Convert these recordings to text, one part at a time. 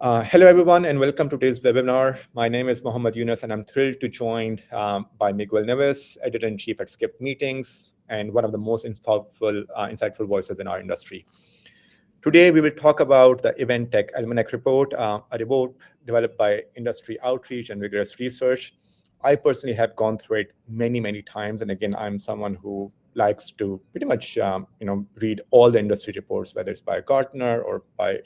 Hello, everyone, and welcome to today's webinar. My name is Mohammad Younas, and I'm thrilled to join by Miguel Neves, Editor-in-Chief at Skift Meetings, and one of the most insightful voices in our industry. Today, we will talk about the Event Tech Almanac report, a report developed by industry outreach and rigorous research. I personally have gone through it many, many times, and again, I'm someone who likes to pretty much, read all the industry reports, whether it's by Gartner or by,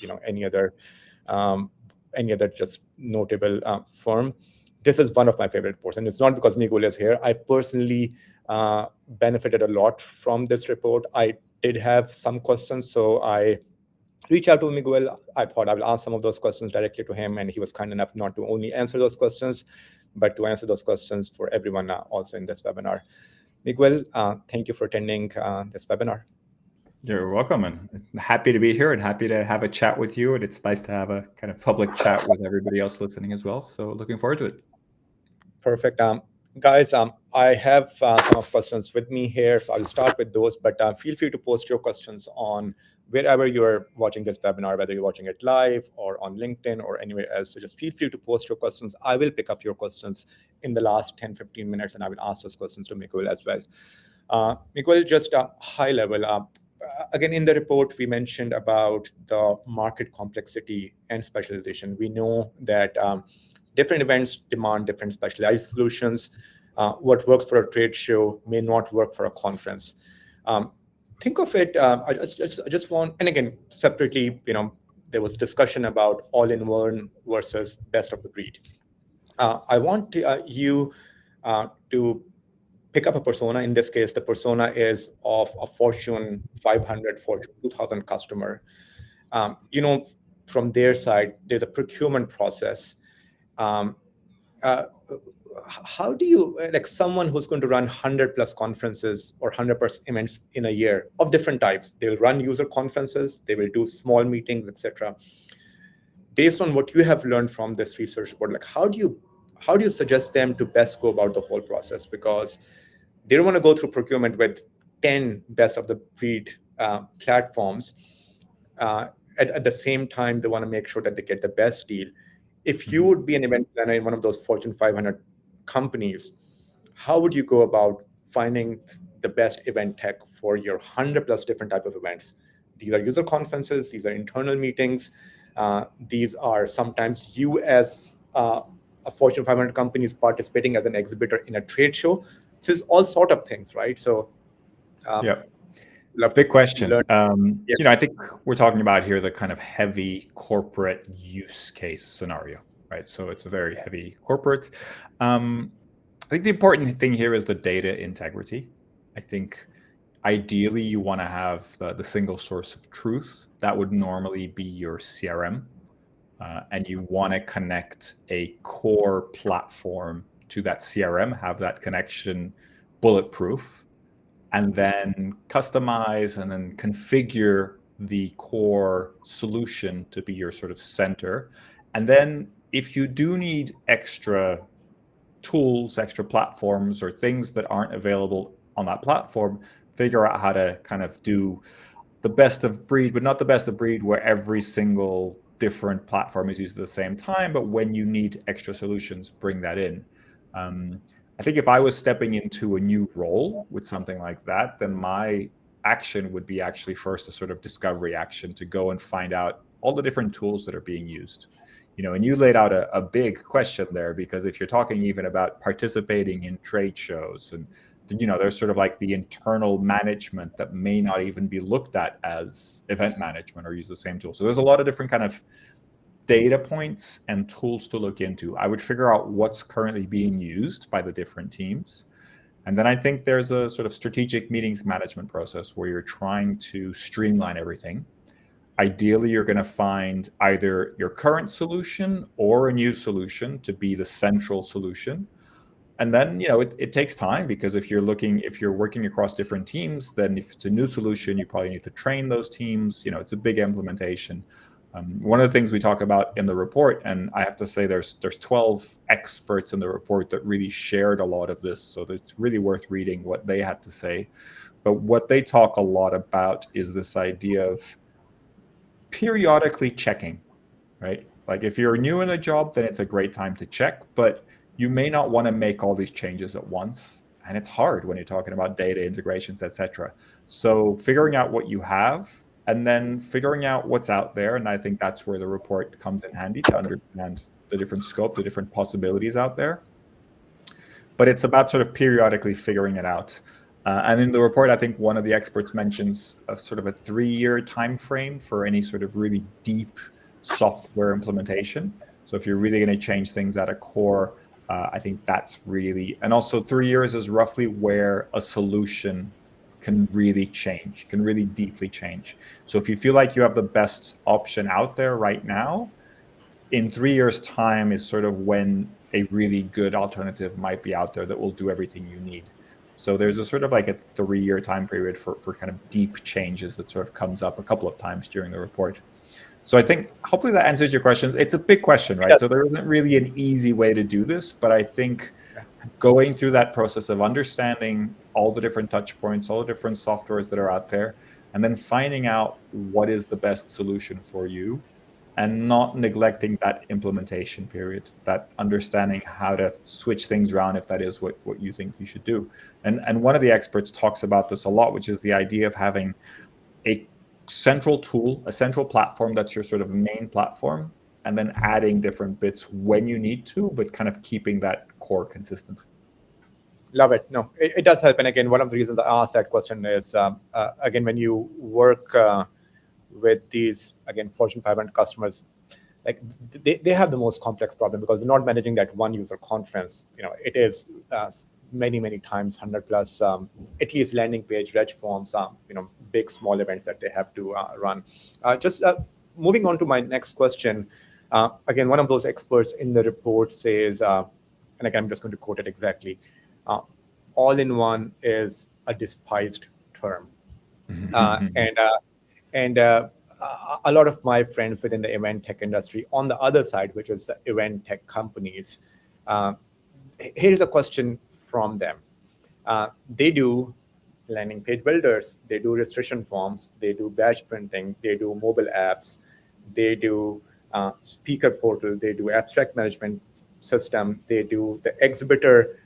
um, any other just notable firm. This is one of my favorite reports, and it's not because Miguel is here. I personally benefited a lot from this report. I did have some questions, so I reached out to Miguel. I thought I will ask some of those questions directly to him, and he was kind enough not to only answer those questions, but to answer those questions for everyone also in this webinar. Miguel, thank you for attending this webinar. You're welcome, and happy to be here and happy to have a chat with you. And it's nice to have a kind of public chat with everybody else listening as well. So looking forward to it. Perfect. Guys, I have some of questions with me here, so I'll start with those, but feel free to post your questions on wherever you're watching this webinar, whether you're watching it live or on LinkedIn or anywhere else. So just feel free to post your questions. I will pick up your questions in the last 10, 15 minutes, and I will ask those questions to Miguel as well. Miguel, just high level. Again, in the report, we mentioned about the market complexity and specialization. We know that different events demand different specialized solutions. What works for a trade show may not work for a conference. Think of it, I just want, and again, separately, there was discussion about all-in-one versus best of the breed. I want you to pick up a persona. In this case, the persona is of a Fortune 500, Fortune 2000 customer. From their side, there's a procurement process. How do you, like someone who's going to run 100 plus conferences or 100+ events in a year of different types, they'll run user conferences, they will do small meetings, etc. Based on what you have learned from this research report, like how do you suggest them to best go about the whole process? Because they don't want to go through procurement with 10 best of the breed platforms. At the same time, they want to make sure that they get the best deal. If you would be an event planner in one of those Fortune 500 companies, how would you go about finding the best event tech for your 100+ different type of events? These are user conferences, these are internal meetings, these are sometimes you as a Fortune 500 company is participating as an exhibitor in a trade show. This is all sort of things, right? So, big question. I think we're talking about here the kind of heavy corporate use case scenario, right? So it's a very heavy corporate. I think the important thing here is the data integrity. I think ideally you want to have the single source of truth. That would normally be your CRM. And you want to connect a core platform to that CRM, have that connection bulletproof, and then customize and then configure the core solution to be your sort of center. And then if you do need extra tools, extra platforms, or things that aren't available on that platform, figure out how to kind of do the best of breed, but not the best of breed where every single different platform is used at the same time, but when you need extra solutions, bring that in. I think if I was stepping into a new role with something like that, then my action would be actually first a sort of discovery action to go and find out all the different tools that are being used. And you laid out a big question there, because if you're talking even about participating in trade shows, and there's sort of like the internal management that may not even be looked at as event management or use the same tool. So there's a lot of different kind of data points and tools to look into. I would figure out what's currently being used by the different teams. And then I think there's a sort of strategic meetings management process where you're trying to streamline everything. Ideally, you're going to find either your current solution or a new solution to be the central solution. And then, it takes time, because if you're working across different teams, then if it's a new solution, you probably need to train those teams. It's a big implementation. One of the things we talk about in the report, and I have to say there's 12 experts in the report that really shared a lot of this, so it's really worth reading what they had to say. But what they talk a lot about is this idea of periodically checking, right? Like if you're new in a job, then it's a great time to check, but you may not want to make all these changes at once. And it's hard when you're talking about data integrations, etc. So figuring out what you have and then figuring out what's out there. And I think that's where the report comes in handy to understand the different scope, the different possibilities out there. But it's about sort of periodically figuring it out. And in the report, I think one of the experts mentions a sort of a 3-year time frame for any sort of really deep software implementation. So if you're really going to change things at a core, I think that's really, and also 3 years is roughly where a solution can really change, can really deeply change. So if you feel like you have the best option out there right now, in 3 years' time is sort of when a really good alternative might be out there that will do everything you need. So there's a sort of like a 3-year time period for kind of deep changes that sort of comes up a couple of times during the report. So I think hopefully that answers your questions. It's a big question, right? So there isn't really an easy way to do this, but I think going through that process of understanding all the different touch points, all the different softwares that are out there, and then finding out what is the best solution for you, and not neglecting that implementation period, that understanding how to switch things around if that is what you think you should do. And one of the experts talks about this a lot, which is the idea of having a central tool, a central platform that's your sort of main platform, and then adding different bits when you need to, but kind of keeping that core consistent. Love it. No, it does help. And again, one of the reasons I asked that question is, again, when you work with these, again, Fortune 500 customers, like they have the most complex problem because they're not managing that one user conference. It is many times 100 plus, at least landing page, reg forms, big, small events that they have to run. Just moving on to my next question. Again, one of those experts in the report says, and again, I'm just going to quote it exactly, all-in-one is a despised term. And a lot of my friends within the event tech industry on the other side, which is the event tech companies, here's a question from them. They do landing page builders, they do registration forms, they do badge printing, they do mobile apps, they do speaker portal, they do abstract management system, they do the exhibitor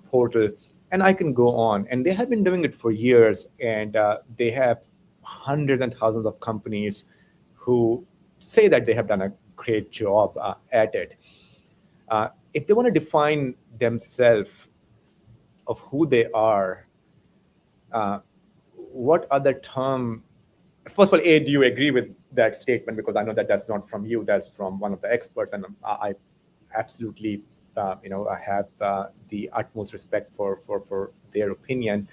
portal, and I can go on. And they have been doing it for years, and they have hundreds and thousands of companies who say that they have done a great job at it. If they want to define themselves of who they are, what other term? First of all, do you agree with that statement? Because I know that that's not from you, that's from one of the experts, and I absolutely, I have the utmost respect for their opinion.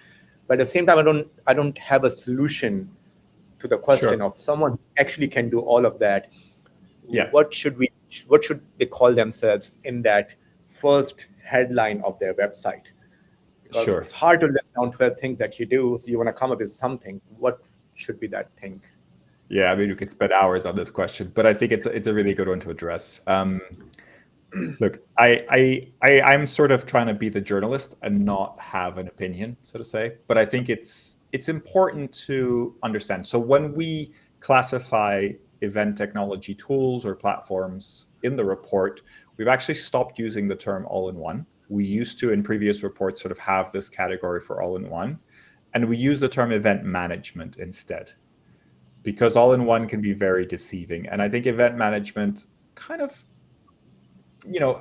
But at the same time, I don't have a solution to the question of someone who actually can do all of that. Yeah. What should they call themselves in that first headline of their website? Because it's hard to list down 12 things that you do, so you want to come up with something. What should be that thing? Yeah, I mean, we could spend hours on this question, but I think it's a really good one to address. Look, I'm sort of trying to be the journalist and not have an opinion, so to say. But I think it's important to understand. So when we classify event technology tools or platforms in the report, we've actually stopped using the term all-in-one. We used to, in previous reports, sort of have this category for all-in-one, and we use the term event management instead, because all-in-one can be very deceiving. And I think event management kind of,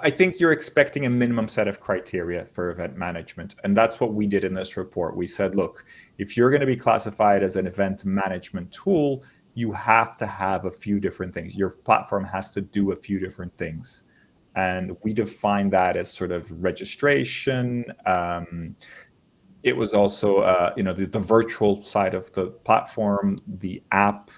I think you're expecting a minimum set of criteria for event management. And that's what we did in this report. We said, look, if you're going to be classified as an event management tool, you have to have a few different things. Your platform has to do a few different things. And we define that as sort of registration. It was also, the virtual side of the platform, the app,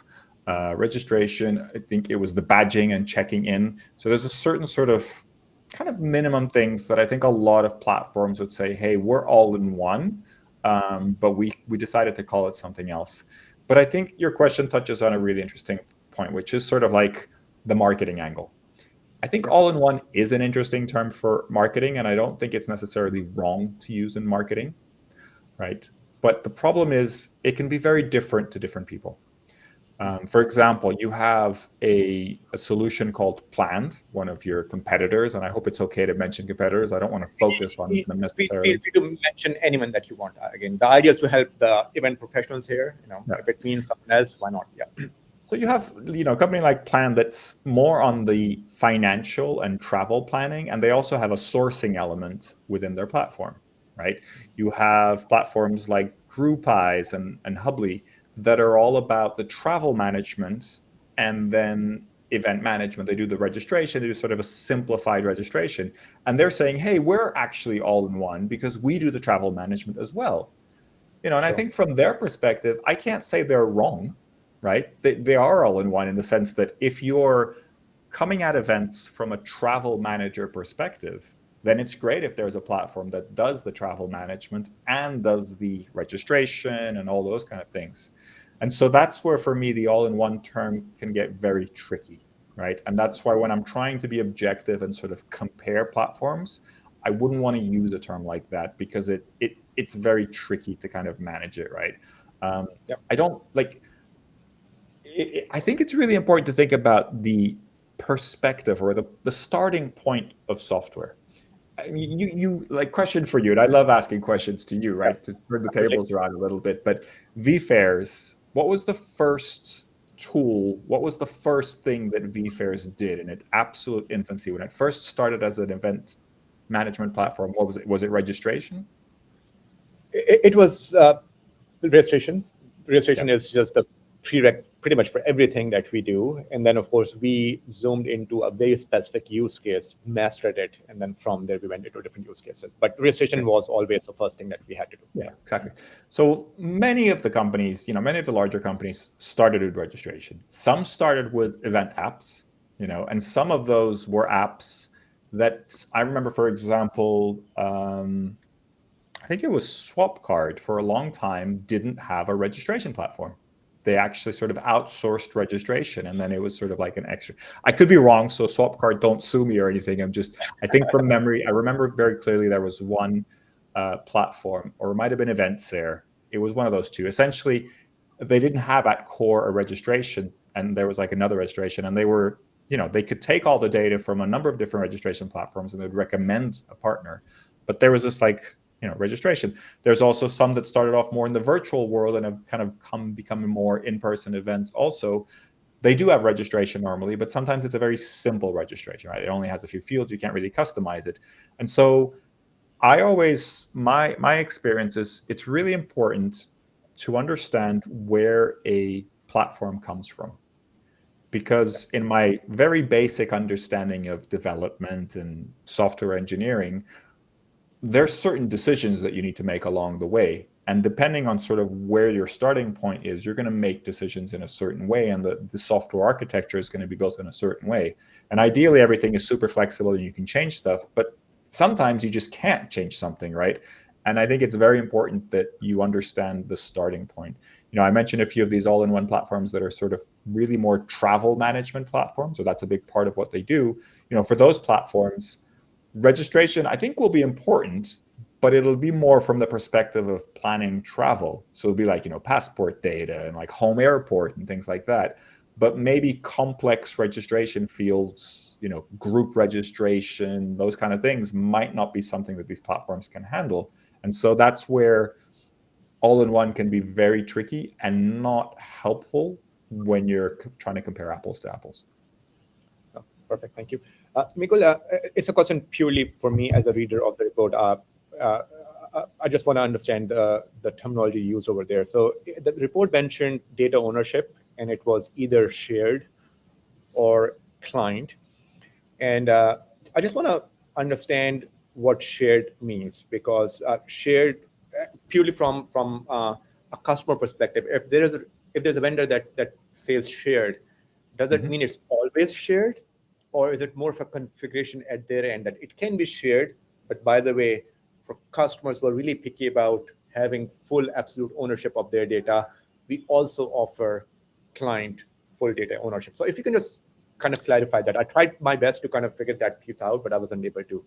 registration. I think it was the badging and checking in. So there's a certain sort of kind of minimum things that I think a lot of platforms would say, hey, we're all in one, but we decided to call it something else. But I think your question touches on a really interesting point, which is sort of like the marketing angle. I think all-in-one is an interesting term for marketing, and I don't think it's necessarily wrong to use in marketing, right? But the problem is it can be very different to different people. For example, you have a solution called Planned, one of your competitors, and I hope it's okay to mention competitors. I don't want to focus on them necessarily. Feel free to mention anyone that you want. Again, the idea is to help the event professionals here. If it means someone else, why not? Yeah. So you have, a company like Planned that's more on the financial and travel planning, and they also have a sourcing element within their platform, right? You have platforms like GroupEyes and Hubly that are all about the travel management and then event management. They do the registration, they do sort of a simplified registration. And they're saying, hey, we're actually all in one because we do the travel management as well. And I think from their perspective, I can't say they're wrong, right? They are all in one in the sense that if you're coming at events from a travel manager perspective, then it's great if there's a platform that does the travel management and does the registration and all those kind of things. And so that's where, for me, the all-in-one term can get very tricky, right? And that's why when I'm trying to be objective and sort of compare platforms, I wouldn't want to use a term like that because it's very tricky to kind of manage it, right? I don't like. I think it's really important to think about the perspective or the starting point of software. I mean, you like, question for you, and I love asking questions to you, right? To turn the tables around a little bit. But vFairs, what was the first tool? What was the first thing that vFairs did in its absolute infancy when it first started as an event management platform? What was it? Was it registration? It was registration. Registration is just the prereq pretty much for everything that we do. And then, of course, we zoomed into a very specific use case, mastered it, and then from there we went into different use cases. But registration was always the first thing that we had to do. Yeah, exactly. So many of the companies, many of the larger companies started with registration. Some started with event apps, and some of those were apps that I remember, for example, I think it was SwapCard for a long time didn't have a registration platform. They actually sort of outsourced registration, and then it was sort of like an extra. I could be wrong, so SwapCard, don't sue me or anything. I think from memory, I remember very clearly there was one platform, or it might have been Events there. It was one of those two. Essentially, they didn't have at core a registration, and there was like another registration, and they were, they could take all the data from a number of different registration platforms, and they'd recommend a partner. But there was this like, registration. There's also some that started off more in the virtual world and have kind of becoming more in-person events. Also, they do have registration normally, but sometimes it's a very simple registration, right? It only has a few fields. You can't really customize it. And so I always, my experience is it's really important to understand where a platform comes from. Because in my very basic understanding of development and software engineering, there's certain decisions that you need to make along the way. And depending on sort of where your starting point is, you're going to make decisions in a certain way, and the software architecture is going to be built in a certain way. And ideally, everything is super flexible and you can change stuff, but sometimes you just can't change something, right? And I think it's very important that you understand the starting point. I mentioned a few of these all-in-one platforms that are sort of really more travel management platforms, so that's a big part of what they do. For those platforms, registration, I think, will be important, but it'll be more from the perspective of planning travel. So it'll be like, passport data and like home airport and things like that. But maybe complex registration fields, group registration, those kind of things might not be something that these platforms can handle. And so that's where all-in-one can be very tricky and not helpful when you're trying to compare apples to apples. Oh, perfect, thank you. Miguel, it's a question purely for me as a reader of the report. I just want to understand the terminology used over there. So the report mentioned data ownership, and it was either shared or client. And I just want to understand what shared means, because shared, purely from a customer perspective, if there's a vendor that says shared, does it mean it's always shared? Or is it more of a configuration at their end that it can be shared, but by the way, for customers who are really picky about having full absolute ownership of their data, we also offer client full data ownership. So if you can just kind of clarify that. I tried my best to kind of figure that piece out, but I wasn't able to.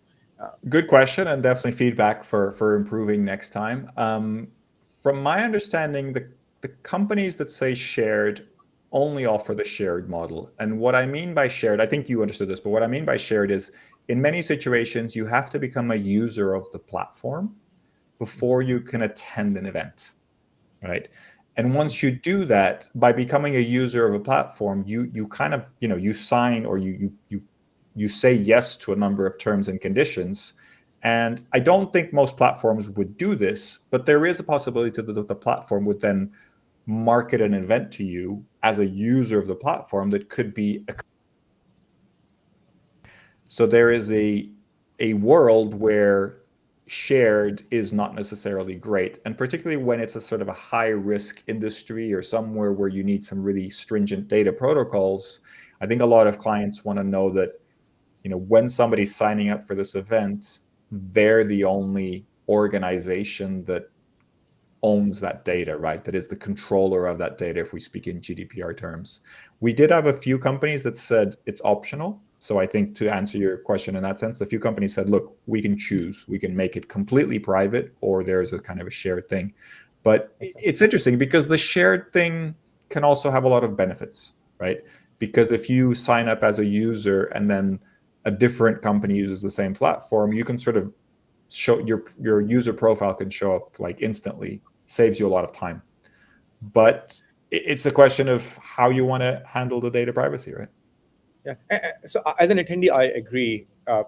Good question, and definitely feedback for improving next time. From my understanding, the companies that say shared only offer the shared model. And what I mean by shared, I think you understood this, but what I mean by shared is in many situations, you have to become a user of the platform before you can attend an event, right? And once you do that, by becoming a user of a platform, you kind of, you sign or you say yes to a number of terms and conditions. And I don't think most platforms would do this, but there is a possibility that the platform would then market an event to you as a user of the platform that could be so there is a world where shared is not necessarily great, and particularly when it's a sort of a high risk industry or somewhere where you need some really stringent data protocols. I think a lot of clients want to know that when somebody's signing up for this event, they're the only organization that owns that data, right? That is the controller of that data, if we speak in GDPR terms. We did have a few companies that said it's optional. So I think to answer your question in that sense, a few companies said, look, we can choose. We can make it completely private, or there's a kind of a shared thing. But it's interesting because the shared thing can also have a lot of benefits, right? Because if you sign up as a user and then a different company uses the same platform, you can sort of show your user profile can show up like instantly, saves you a lot of time. But it's a question of how you want to handle the data privacy, right? Yeah. So as an attendee, I agree. Can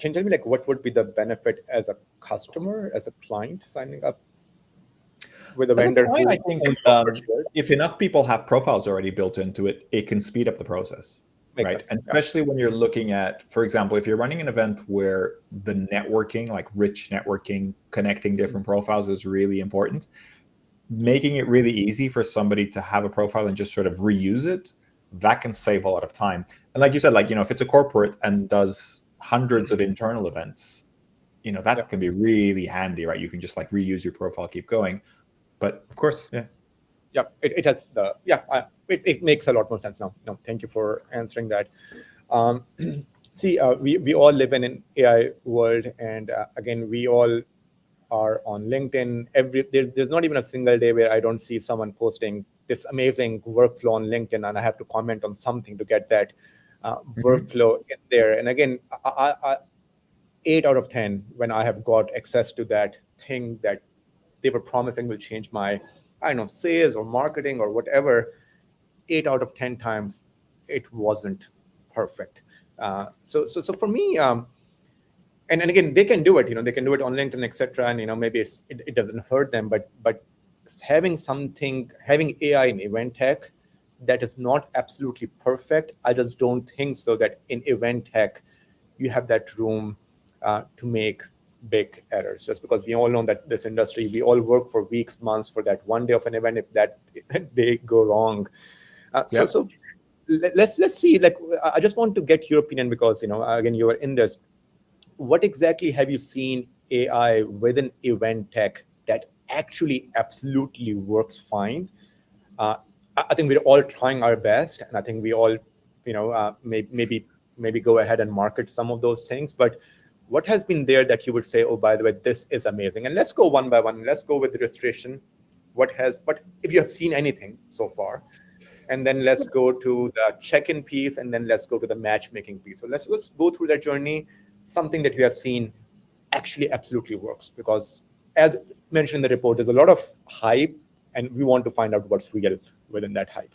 you tell me like what would be the benefit as a customer, as a client signing up with a vendor? Client, I think if enough people have profiles already built into it, it can speed up the process. Right. And especially when you're looking at, for example, if you're running an event where the networking, like rich networking, connecting different profiles is really important, making it really easy for somebody to have a profile and just sort of reuse it, that can save a lot of time. And like you said, like, if it's a corporate and does hundreds of internal events, that can be really handy, right? You can just like reuse your profile, keep going. But of course, it has it makes a lot more sense now. No, thank you for answering that. See, we all live in an AI world, and again, we all are on LinkedIn. There's not even a single day where I don't see someone posting this amazing workflow on LinkedIn, and I have to comment on something to get that workflow in there. And again, I 8 out of 10 when I have got access to that thing that they were promising will change my sales or marketing or whatever, 8 out of 10 times it wasn't perfect. So for me, and again, they can do it. They can do it on LinkedIn, etc. And maybe it doesn't hurt them, but having AI in event tech that is not absolutely perfect, I just don't think so that in event tech you have that room to make big errors, just because we all know that this industry, we all work for weeks, months for that one day of an event. If that they go wrong, so let's see. Like, I just want to get your opinion because again, you are in this. What exactly have you seen AI within event tech that actually absolutely works fine? I think we're all trying our best, and I think we all, maybe go ahead and market some of those things, but what has been there that you would say, oh, by the way, this is amazing? And let's go one by one. Let's go with the registration. What if you have seen anything so far, and then let's go to the check-in piece, and then let's go to the matchmaking piece. So let's go through that journey. Something that you have seen actually absolutely works, because as mentioned in the report, there's a lot of hype, and we want to find out what's real within that hype.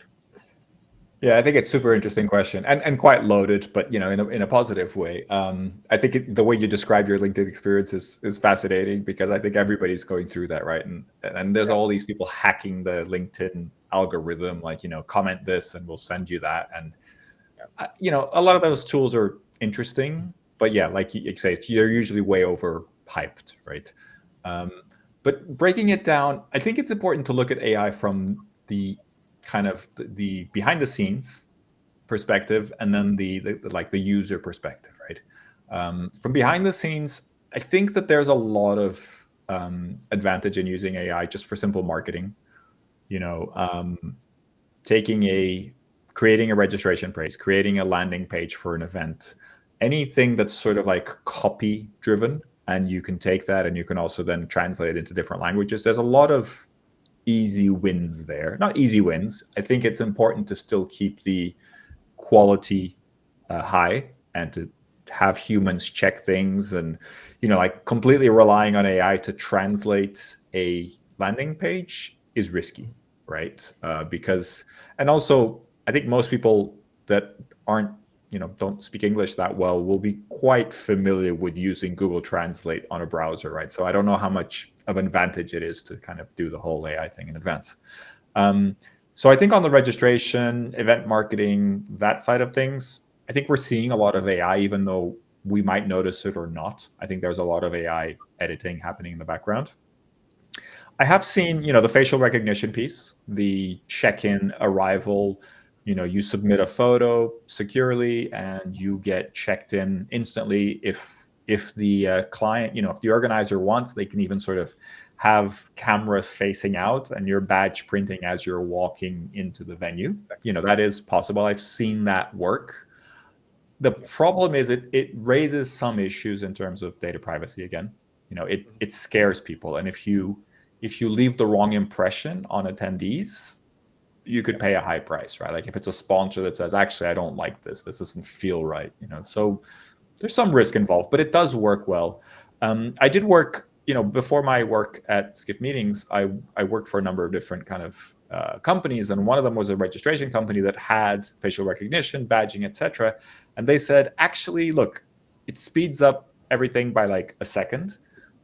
Yeah, I think it's a super interesting question and quite loaded, but in a positive way. I think the way you describe your LinkedIn experience is fascinating, because I think everybody's going through that, right? And there's all these people hacking the LinkedIn algorithm, like comment this and we'll send you that, and a lot of those tools are interesting, but like you say, they're usually way overhyped, right? But breaking it down, I think it's important to look at AI from the kind of the behind the scenes perspective, and then the user perspective, right? From behind the scenes, I think that there's a lot of advantage in using AI just for simple marketing. Creating a registration page, creating a landing page for an event, anything that's sort of like copy driven, and you can take that and you can also then translate it into different languages. There's a lot of easy wins there. Not easy wins. I think it's important to still keep the quality high and to have humans check things, and like completely relying on AI to translate a landing page is risky, right? Because, and also I think most people that aren't don't speak English that well will be quite familiar with using Google Translate on a browser, right? So I don't know how much of an advantage it is to kind of do the whole AI thing in advance. So I think on the registration, event marketing, that side of things, I think we're seeing a lot of AI, even though we might notice it or not. I think there's a lot of AI editing happening in the background. I have seen, the facial recognition piece, the check-in arrival. You submit a photo securely and you get checked in instantly. If the client, if the organizer wants, they can even sort of have cameras facing out and your badge printing as you're walking into the venue. That is possible. I've seen that work. The problem is it raises some issues in terms of data privacy again. It scares people, and if you leave the wrong impression on attendees, you could pay a high price, right? Like if it's a sponsor that says, actually, I don't like this doesn't feel right, so there's some risk involved, but it does work well. I did work, before my work at Skift Meetings, I worked for a number of different kind of companies, and one of them was a registration company that had facial recognition, badging, etc. And they said, actually, look, it speeds up everything by like a second,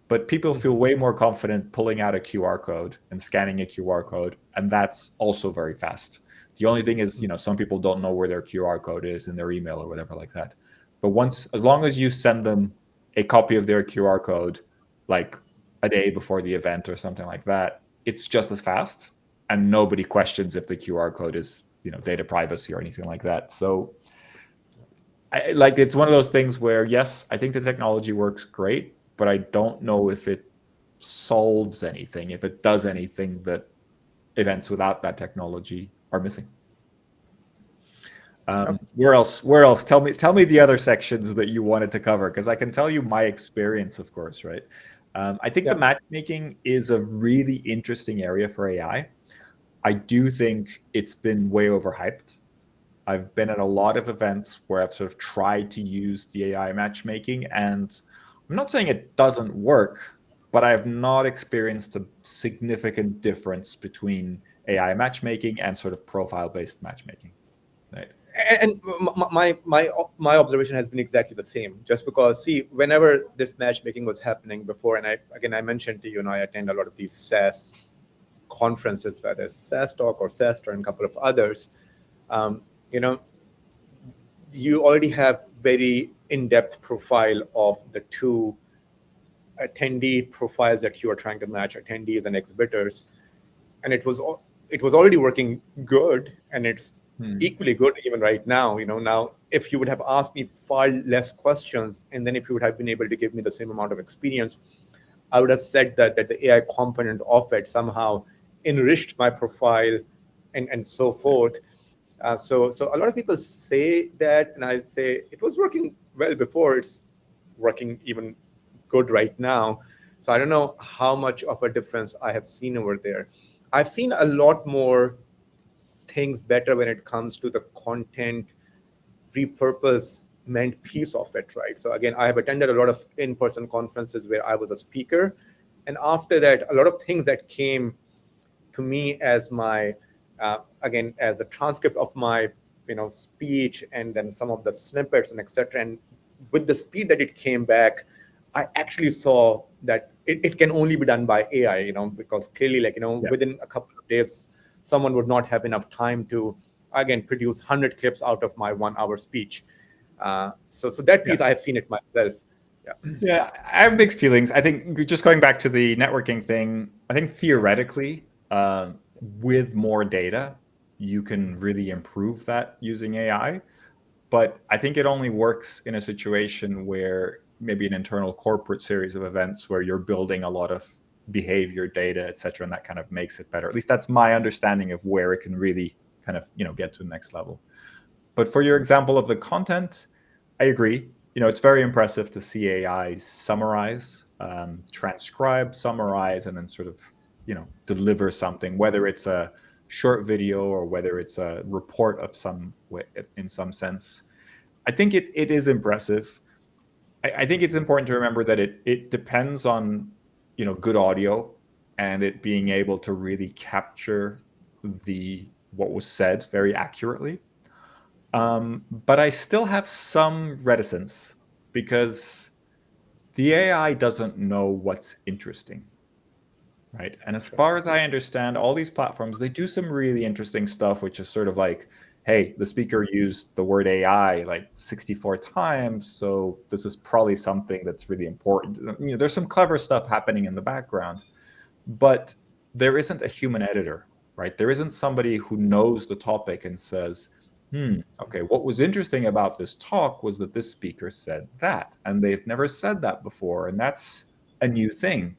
but people feel way more confident pulling out a QR code and scanning a QR code, and that's also very fast. The only thing is, some people don't know where their QR code is in their email or whatever like that. But as long as you send them a copy of their QR code, like a day before the event or something like that, it's just as fast, and nobody questions if the QR code is, data privacy or anything like that. So it's one of those things where, yes, I think the technology works great, but I don't know if it solves anything, if it does anything that events without that technology are missing. Where else? Tell me the other sections that you wanted to cover, because I can tell you my experience, of course, right? I think the matchmaking is a really interesting area for AI. I do think it's been way overhyped. I've been at a lot of events where I've sort of tried to use the AI matchmaking, and I'm not saying it doesn't work, but I have not experienced a significant difference between AI matchmaking and sort of profile-based matchmaking. Right? And my observation has been exactly the same. Just because, see, whenever this matchmaking was happening before, and I mentioned to you, I attend a lot of these SaaS conferences, whether it's SaaS Talk or SaaS and a couple of others. You already have very in-depth profile of the two attendee profiles that you are trying to match, attendees and exhibitors, and it was already working good, and it's equally good even right now. Now if you would have asked me far less questions, and then if you would have been able to give me the same amount of experience, I would have said that the AI component of it somehow enriched my profile and so forth. So a lot of people say that, and I say it was working well before, it's working even good right now. So I don't know how much of a difference I have seen over there. I've seen a lot more things better when it comes to the content repurposement piece of it, right? So again, I have attended a lot of in-person conferences where I was a speaker, and after that, a lot of things that came to me as my again, as a transcript of my speech, and then some of the snippets and etc. And with the speed that it came back, I actually saw that it can only be done by AI, because clearly, within a couple of days, someone would not have enough time to, again, produce 100 clips out of my 1 hour speech. So that piece, I have seen it myself. Yeah, I have mixed feelings. I think just going back to the networking thing, I think theoretically, with more data, you can really improve that using AI. But I think it only works in a situation where maybe an internal corporate series of events where you're building a lot of behavior data, et cetera, and that kind of makes it better. At least that's my understanding of where it can really kind of, get to the next level. But for your example of the content, I agree. It's very impressive to see AI summarize, transcribe, summarize, and then sort of deliver something, whether it's a short video or whether it's a report of some way, in some sense. I think it is impressive. I think it's important to remember that it depends on good audio and it being able to really capture what was said very accurately. But I still have some reticence because the AI doesn't know what's interesting, right? And as far as I understand, all these platforms, they do some really interesting stuff, which is sort of like, hey, the speaker used the word AI like 64 times, so this is probably something that's really important. There's some clever stuff happening in the background, but there isn't a human editor, right? There isn't somebody who knows the topic and says, okay, what was interesting about this talk was that this speaker said that, and they've never said that before, and that's a new thing.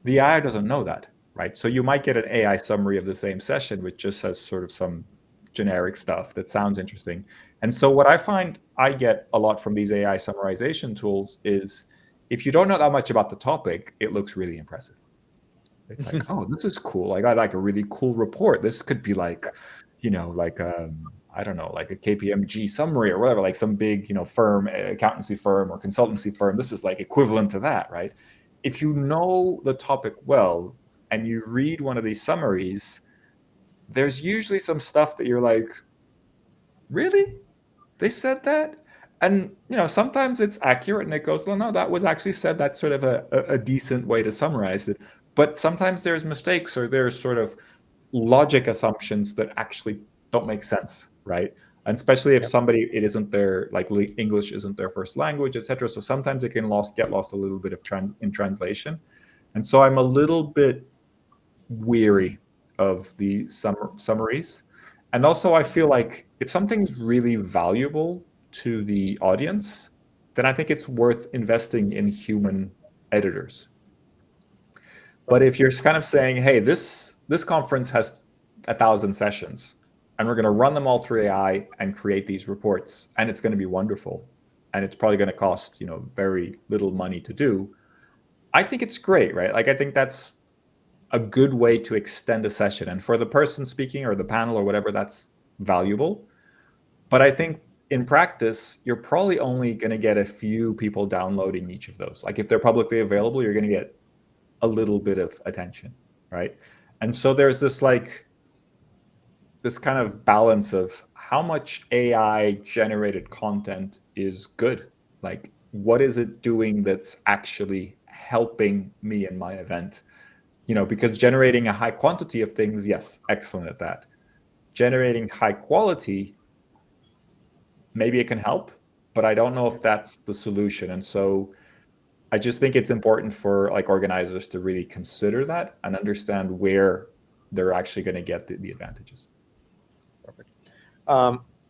The AI doesn't know that, right? So you might get an AI summary of the same session, which just has sort of some generic stuff that sounds interesting. And so what I find I get a lot from these AI summarization tools is if you don't know that much about the topic, it looks really impressive. It's like, oh, this is cool. I got like a really cool report. This could be like, I don't know, like a KPMG summary or whatever, like some big, firm, accountancy firm or consultancy firm. This is like equivalent to that, right? If you know the topic well and you read one of these summaries, there's usually some stuff that you're like, really? They said that? And, sometimes it's accurate and it goes, well, no, that was actually said. That's sort of a decent way to summarize it. But sometimes there's mistakes or there's sort of logic assumptions that actually don't make sense, right? And especially if somebody, it isn't their, like English isn't their first language, etc. So sometimes it can get lost a little bit in translation. And so I'm a little bit weary of the summaries. And also I feel like if something's really valuable to the audience, then I think it's worth investing in human editors. But if you're kind of saying, hey, this conference has 1,000 sessions, and we're going to run them all through AI and create these reports, and it's going to be wonderful, and it's probably going to cost very little money to do, I think it's great, right? Like I think that's a good way to extend a session, and for the person speaking or the panel or whatever, that's valuable. But I think in practice, you're probably only going to get a few people downloading each of those. Like if they're publicly available, you're going to get a little bit of attention, right? And so there's this kind of balance of how much AI generated content is good. Like, what is it doing that's actually helping me in my event? Because generating a high quantity of things, yes, excellent at that. Generating high quality, maybe it can help, but I don't know if that's the solution. And so I just think it's important for organizers to really consider that and understand where they're actually going to get the advantages. Perfect.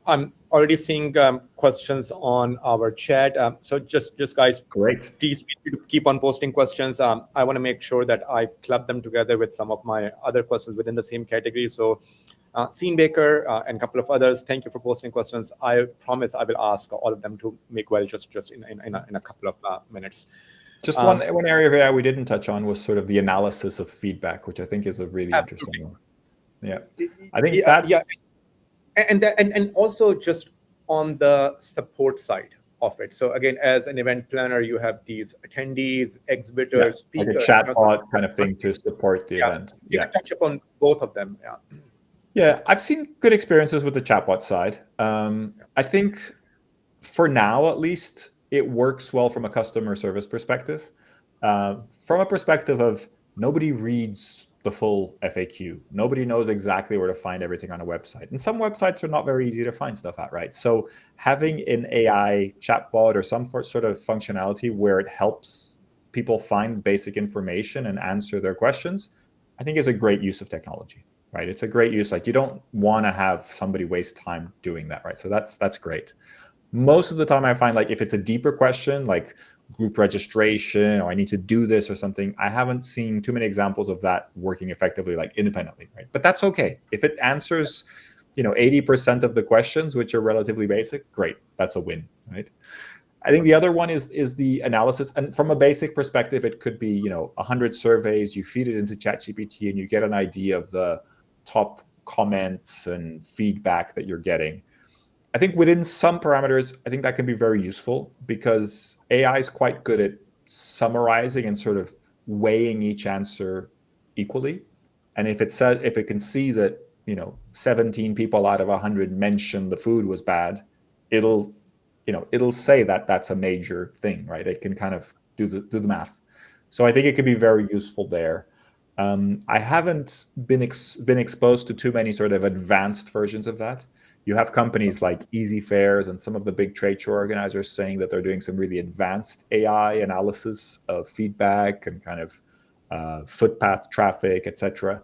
I'm already seeing questions on our chat. So just guys, great. Please feel free to keep on posting questions. I want to make sure that I club them together with some of my other questions within the same category. So Scene Baker and a couple of others, thank you for posting questions. I promise I will ask all of them to Miguel just in a couple of minutes. Just one area of AI we didn't touch on was sort of the analysis of feedback, which I think is a really interesting one. Yeah, I think and also just on the support side of it. So again, as an event planner, you have these attendees, exhibitors, speakers, like a chatbot kind of thing to support the event. You can touch upon both of them. Yeah, I've seen good experiences with the chatbot side. I think for now, at least, it works well from a customer service perspective. From a perspective of nobody reads the full FAQ. Nobody knows exactly where to find everything on a website. And some websites are not very easy to find stuff at, right? So having an AI chatbot or some sort of functionality where it helps people find basic information and answer their questions, I think is a great use of technology, right? It's a great use. Like you don't want to have somebody waste time doing that, right? So that's great. Most of the time I find like if it's a deeper question, like group registration, or I need to do this or something, I haven't seen too many examples of that working effectively, like independently, right? But that's okay. If it answers, 80% of the questions, which are relatively basic, great, that's a win, right? I think the other one is the analysis. And from a basic perspective, it could be, 100 surveys, you feed it into ChatGPT and you get an idea of the top comments and feedback that you're getting. I think within some parameters, I think that can be very useful because AI is quite good at summarizing and sort of weighing each answer equally. And if it can see that, 17 people out of 100 mentioned the food was bad, it'll say that that's a major thing, right? It can kind of do the math. So I think it could be very useful there. I haven't been exposed to too many sort of advanced versions of that. You have companies like vFairs and some of the big trade show organizers saying that they're doing some really advanced AI analysis of feedback and kind of footpath traffic, etc.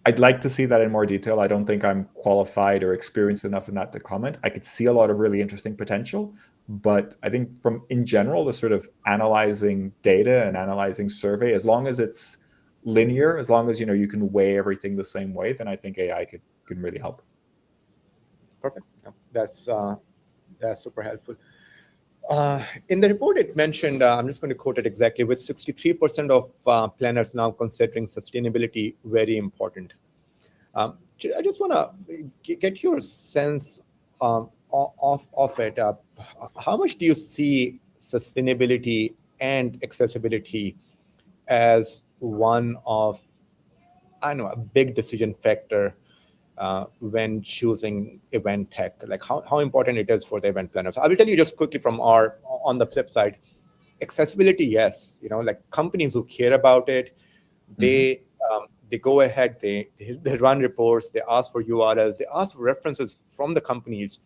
I'd like to see that in more detail. I don't think I'm qualified or experienced enough in that to comment. I could see a lot of really interesting potential, but I think in general, the sort of analyzing data and analyzing survey, as long as it's linear, as long as you can weigh everything the same way, then I think AI can really help. Perfect. Yeah, that's super helpful. In the report, it mentioned, I'm just going to quote it exactly, with 63% of planners now considering sustainability very important. I just want to get your sense of it. How much do you see sustainability and accessibility as one of, a big decision factor when choosing event tech, like how important it is for the event planners? I will tell you just quickly on the flip side, accessibility, yes, like companies who care about it, they go ahead, they run reports, they ask for URLs, they ask for references from the companies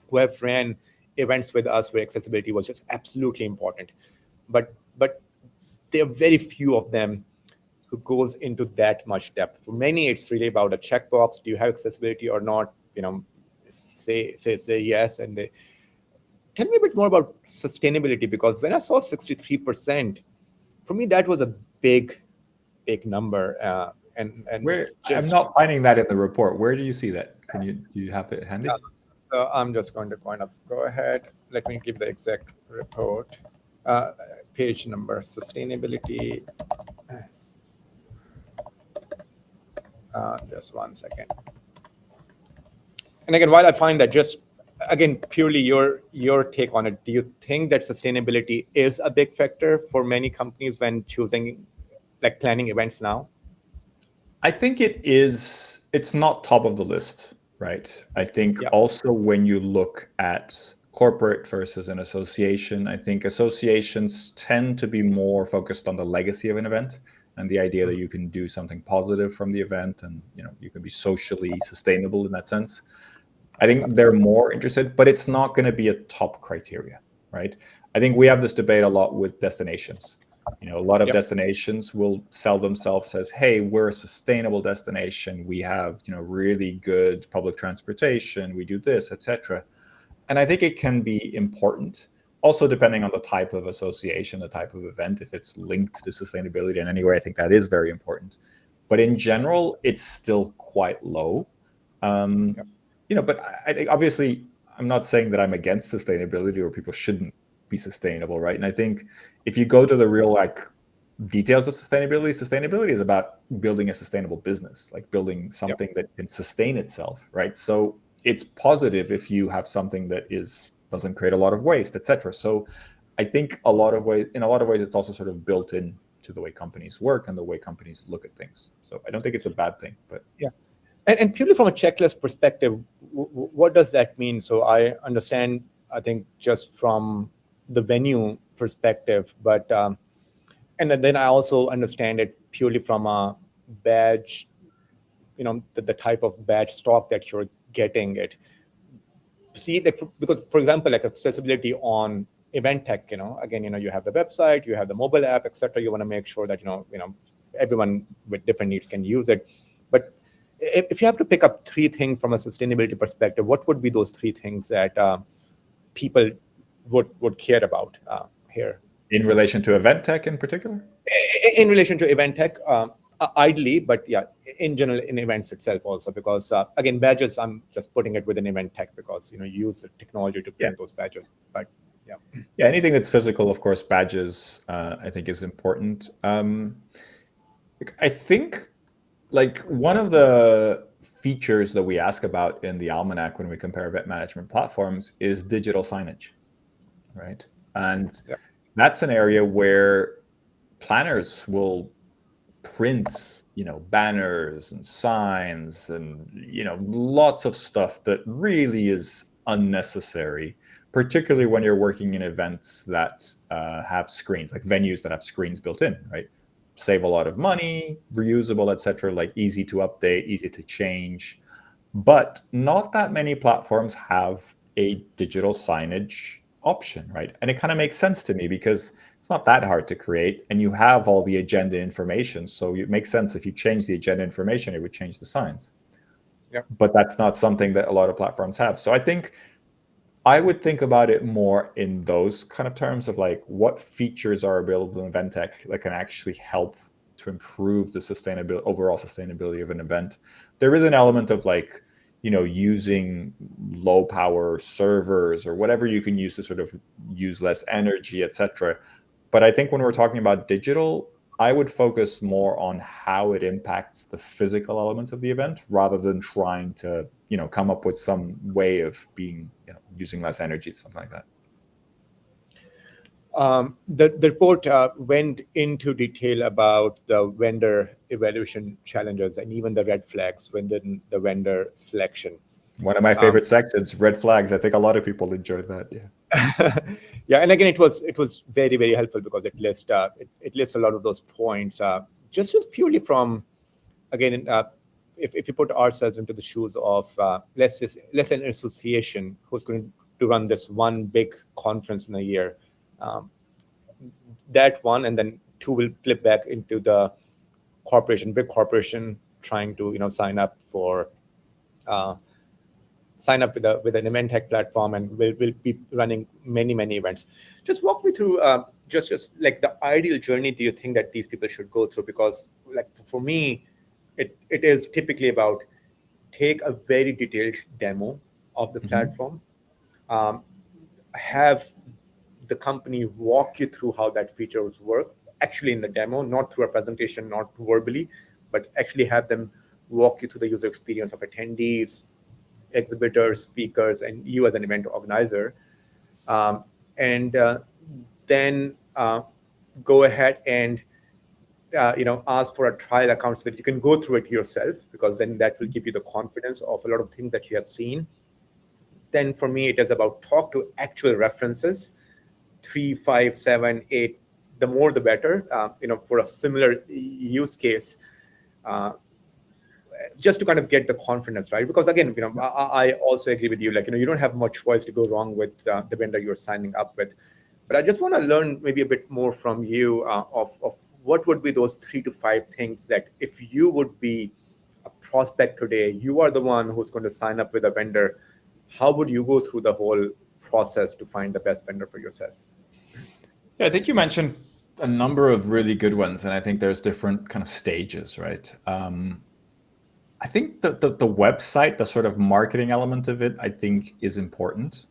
who have ran events with us where accessibility was just absolutely important. But there are very few of them who goes into that much depth. For many, it's really about a checkbox. Do you have accessibility or not? Say yes. And they tell me a bit more about sustainability, because when I saw 63%, for me, that was a big number. And I'm not finding that in the report. Where do you see that? Do you have it handy? So I'm just going to kind of go ahead. Let me give the exact report. Page number, sustainability. Just 1 second. And again, while I find that, just again, purely your take on it, do you think that sustainability is a big factor for many companies when choosing, like, planning events now? I think it is. It's not top of the list, right? I think also when you look at corporate versus an association, I think associations tend to be more focused on the legacy of an event and the idea that you can do something positive from the event and you can be socially sustainable in that sense. I think they're more interested, but it's not going to be a top criteria, right? I think we have this debate a lot with destinations. A lot of destinations will sell themselves as, hey, we're a sustainable destination. We have, really good public transportation. We do this, etc. And I think it can be important. Also, depending on the type of association, the type of event, if it's linked to sustainability in any way, I think that is very important. But in general, it's still quite low. But I think obviously I'm not saying that I'm against sustainability or people shouldn't be sustainable, right? And I think if you go to the real details of sustainability is about building a sustainable business, like building something that can sustain itself, right? So it's positive if you have something that doesn't create a lot of waste, etc. So I think in a lot of ways, it's also sort of built in to the way companies work and the way companies look at things. So I don't think it's a bad thing, but yeah. And purely from a checklist perspective, what does that mean? So I understand, I think, just from the venue perspective, but and then I also understand it purely from a badge, the type of badge stock that you're getting it. See, because for example, like accessibility on event tech, again, you have the website, you have the mobile app, etc. You want to make sure that everyone with different needs can use it. But if you have to pick up 3 things from a sustainability perspective, what would be those 3 things that people would care about here? In relation to event tech in particular? In relation to event tech, ideally, but yeah, in general, in events itself also, because again, badges, I'm just putting it within event tech because you use the technology to print those badges. But Yeah, anything that's physical, of course, badges, I think is important. I think like one of the features that we ask about in the Almanac when we compare event management platforms is digital signage, right? And that's an area where planners will print, banners and signs and, lots of stuff that really is unnecessary, particularly when you're working in events that have screens, like venues that have screens built in, right? Save a lot of money, reusable, etc., like easy to update, easy to change. But not that many platforms have a digital signage option, right? And it kind of makes sense to me because it's not that hard to create and you have all the agenda information. So it makes sense if you change the agenda information, it would change the signs. Yeah. But that's not something that a lot of platforms have. So I think I would think about it more in those kind of terms of like what features are available in event tech that can actually help to improve the overall sustainability of an event. There is an element of like, using low power servers or whatever you can use to sort of use less energy, etc. But I think when we're talking about digital, I would focus more on how it impacts the physical elements of the event rather than trying to, come up with some way of being, using less energy, something like that. The report went into detail about the vendor evaluation challenges and even the red flags within the vendor selection. One of my favorite sections, red flags. I think a lot of people enjoyed that. Yeah. Yeah, and again, it was very, very helpful because it lists a lot of those points just purely from, again, if you put ourselves into the shoes of let's say an association who's going to run this one big conference in a year. That one, and then two will flip back into the big corporation trying to sign up with an event tech platform, and will be running many events. Just walk me through just like the ideal journey do you think that these people should go through? Because like for me, it is typically about take a very detailed demo of the platform, have the company walk you through how that features work, actually in the demo, not through a presentation, not verbally, but actually have them walk you through the user experience of attendees, exhibitors, speakers, and you as an event organizer. And then go ahead and ask for a trial account so that you can go through it yourself, because then that will give you the confidence of a lot of things that you have seen. Then for me, it is about talk to actual references, 3, 5, 7, 8, the more the better, for a similar use case, just to kind of get the confidence, right? Because again, I also agree with you, like, you don't have much choice to go wrong with the vendor you're signing up with. But I just want to learn maybe a bit more from you of what would be those 3 to 5 things that if you would be a prospect today, you are the one who's going to sign up with a vendor, how would you go through the whole process to find the best vendor for yourself? Yeah, I think you mentioned a number of really good ones, and I think there's different kind of stages, right? I think the website, the sort of marketing element of it, I think is important.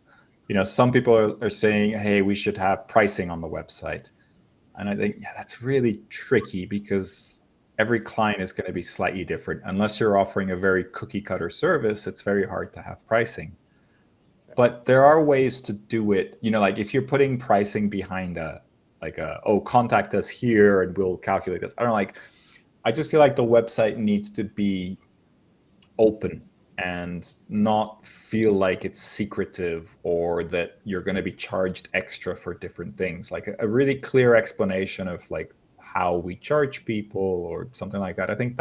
Some people are saying, hey, we should have pricing on the website. And I think, yeah, that's really tricky because every client is going to be slightly different. Unless you're offering a very cookie cutter service, it's very hard to have pricing. But there are ways to do it. Like if you're putting pricing behind contact us here and we'll calculate this. I just feel like the website needs to be open and not feel like it's secretive or that you're going to be charged extra for different things. Like a really clear explanation of like how we charge people or something like that. I think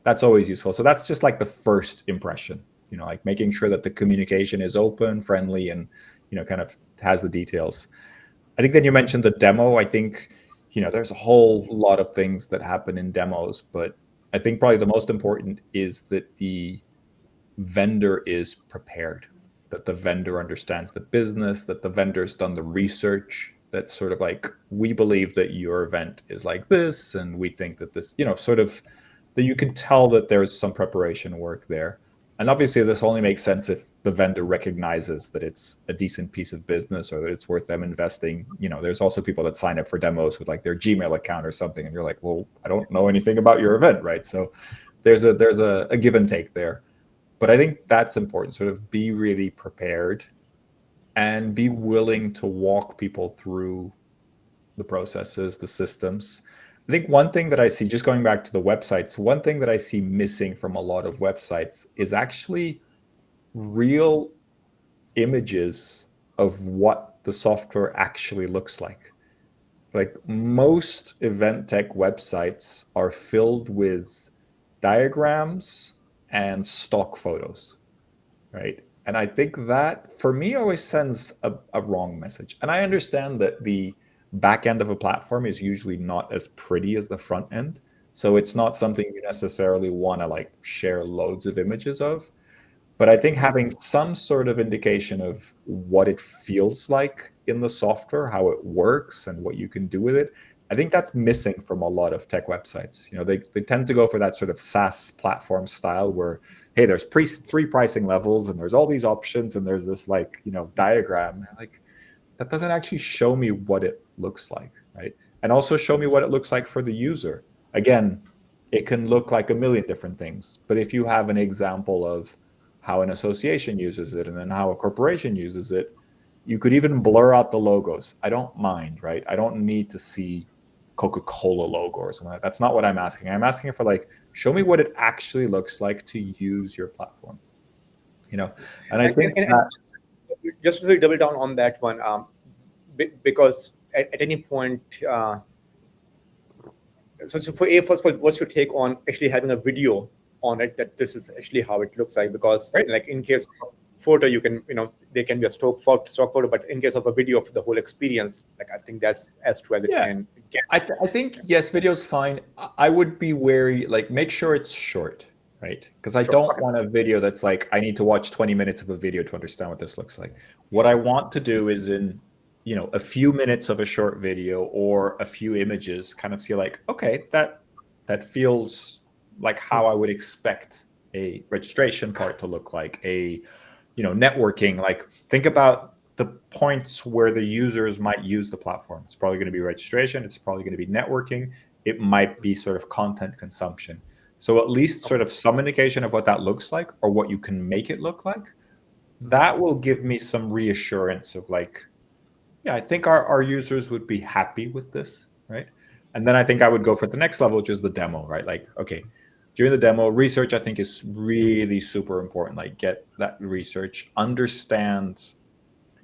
that's always useful. So that's just like the first impression, like making sure that the communication is open, friendly, and, kind of has the details. I think then you mentioned the demo. I think, there's a whole lot of things that happen in demos, but I think probably the most important is that the vendor is prepared, that the vendor understands the business, that the vendor's done the research, that's sort of like, we believe that your event is like this, and we think that this, sort of that you can tell that there's some preparation work there. And obviously, this only makes sense if the vendor recognizes that it's a decent piece of business or that it's worth them investing. There's also people that sign up for demos with like their Gmail account or something, and you're like, well, I don't know anything about your event, right? So there's a give and take there. But I think that's important. Sort of be really prepared and be willing to walk people through the processes, the systems. I think one thing that I see, just going back to the websites, one thing that I see missing from a lot of websites is actually real images of what the software actually looks like. Like most event tech websites are filled with diagrams and stock photos, right? And I think that for me always sends a wrong message. And I understand that the back end of a platform is usually not as pretty as the front end. So it's not something you necessarily want to like share loads of images of. But I think having some sort of indication of what it feels like in the software, how it works, and what you can do with it, I think that's missing from a lot of tech websites. They tend to go for that sort of SaaS platform style where, hey, there's three pricing levels and there's all these options and there's this like, diagram. Like that doesn't actually show me what it looks like, right? And also show me what it looks like for the user. Again, it can look like a million different things, but if you have an example of how an association uses it and then how a corporation uses it, you could even blur out the logos. I don't mind, right? I don't need to see Coca-Cola logo or something like that. That's not what I'm asking. I'm asking for like, show me what it actually looks like to use your platform. And I think that, just to double down on that one, because at any point, so first of all, what's your take on actually having a video on it, that this is actually how it looks like? Because right. Like in case of photo, you can, they can be a stock photo, but in case of a video of the whole experience, like I think that's as true as it can get. I think, yes, video's fine. I would be wary, like make sure it's short, right? Because I don't want a video that's like, I need to watch 20 minutes of a video to understand what this looks like. What I want to do is in, a few minutes of a short video or a few images, kind of see like, okay, that feels like how I would expect a registration part to look like, a networking. Like think about the points where the users might use the platform. It's probably going to be registration. It's probably going to be networking. It might be sort of content consumption. So at least sort of some indication of what that looks like or what you can make it look like. That will give me some reassurance of like, yeah, I think our users would be happy with this, right? And then I think I would go for the next level, which is the demo, right? Like, okay, during the demo, research I think is really super important. Like get that research, understand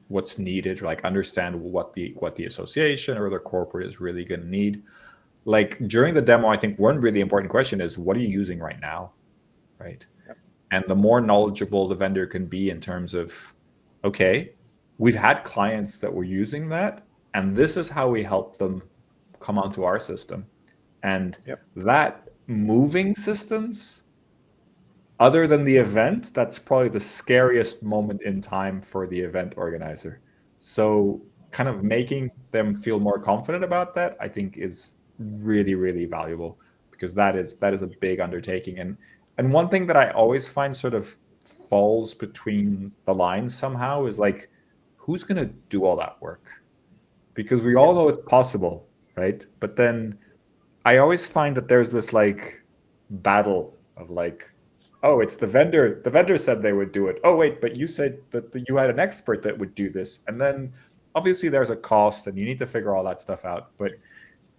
what's needed, like understand what the association or the corporate is really going to need. Like during the demo, I think one really important question is, what are you using right now, right? Yep. And the more knowledgeable the vendor can be in terms of, okay, we've had clients that were using that, and this is how we help them come onto our system. And that moving systems, other than the event, that's probably the scariest moment in time for the event organizer. So kind of making them feel more confident about that, I think is really, really valuable, because that is a big undertaking. And one thing that I always find sort of falls between the lines somehow is like, who's going to do all that work? Because we all know it's possible, right? But then I always find that there's this like battle of like, oh, it's the vendor. The vendor said they would do it. Oh, wait, but you said that you had an expert that would do this. And then obviously there's a cost and you need to figure all that stuff out. But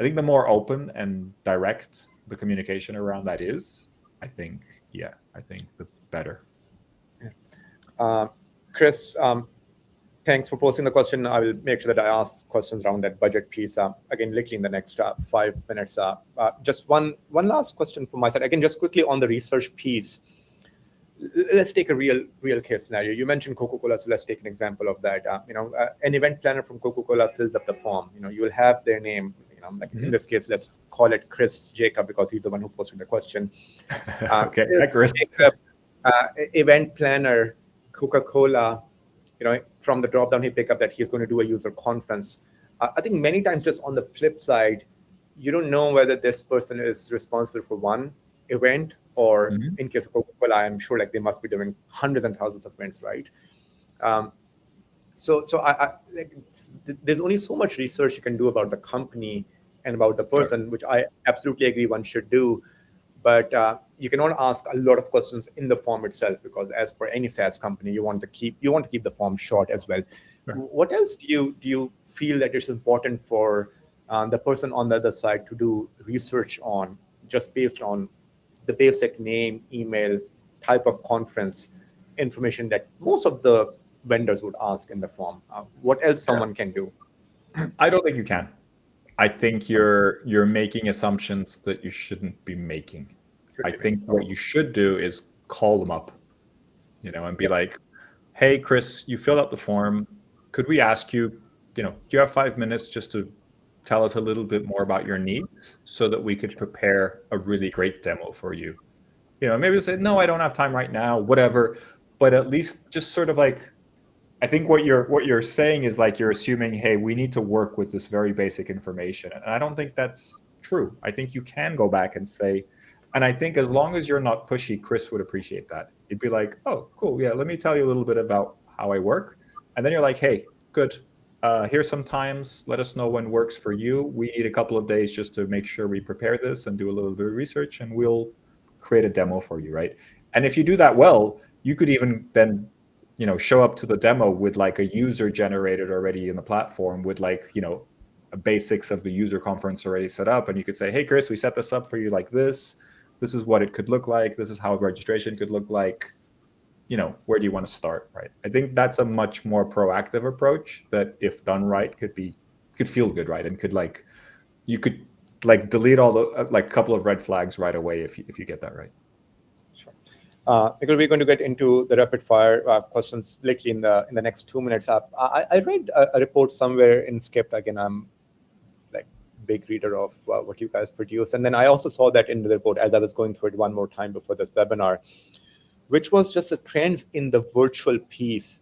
I think the more open and direct the communication around that is, I think the better. Chris, thanks for posting the question. I will make sure that I ask questions around that budget piece. Again, literally in the next 5 minutes. Just one last question from my side. Again, just quickly on the research piece. Let's take a real case scenario. You mentioned Coca-Cola, so let's take an example of that. An event planner from Coca-Cola fills up the form. You will have their name. Like in this case, let's call it Chris Jacob, because he's the one who posted the question. Okay, Chris. Jacob, event planner, Coca-Cola. From the drop-down, he pick up that he's going to do a user conference. I think many times, just on the flip side, you don't know whether this person is responsible for one event or Mhm. in case of Coca-Cola, I'm sure like they must be doing hundreds and thousands of events, right? Um, like, there's only so much research you can do about the company and about the Sure. person, which I absolutely agree one should do. But you cannot ask a lot of questions in the form itself, because as per any SaaS company, you want to keep the form short as well. Sure. What else do you feel that it's important for the person on the other side to do research on, just based on the basic name, email, type of conference information that most of the vendors would ask in the form? What else Yeah. someone can do? I don't think you can. I think you're making assumptions that you shouldn't be making. Should I be making. think what you should do is call them up, and be Yep. like, "Hey, Chris, you filled out the form. Could we ask you, do you have 5 minutes just to tell us a little bit more about your needs so that we could prepare a really great demo for you?" Maybe they say, "No, I don't have time right now," whatever. But at least just sort of like, I think what you're saying is like you're assuming, hey, we need to work with this very basic information. And I don't think that's true. I think you can go back and say, and I think as long as you're not pushy, Chris would appreciate that. He'd be like, "Oh, cool. Yeah, let me tell you a little bit about how I work." And then you're like, "Hey, good. Here's some times. Let us know when works for you. We need a couple of days just to make sure we prepare this and do a little bit of research, and we'll create a demo for you," right? And if you do that well, you could even then show up to the demo with like a user generated already in the platform with like basics of the user conference already set up, and you could say, "Hey, Chris, we set this up for you like this is what it could look like, this is how registration could look like, where do you want to start?" Right? I think that's a much more proactive approach that, if done right, could feel good, right? And you could like delete all the like a couple of red flags right away if you get that right. Sure. Because we're going to get into the rapid fire questions literally in the next 2 minutes. I read a report somewhere in Skift. Again, I'm like big reader of what you guys produce, and then I also saw that in the report as I was going through it one more time before this webinar, which was just a trend in the virtual piece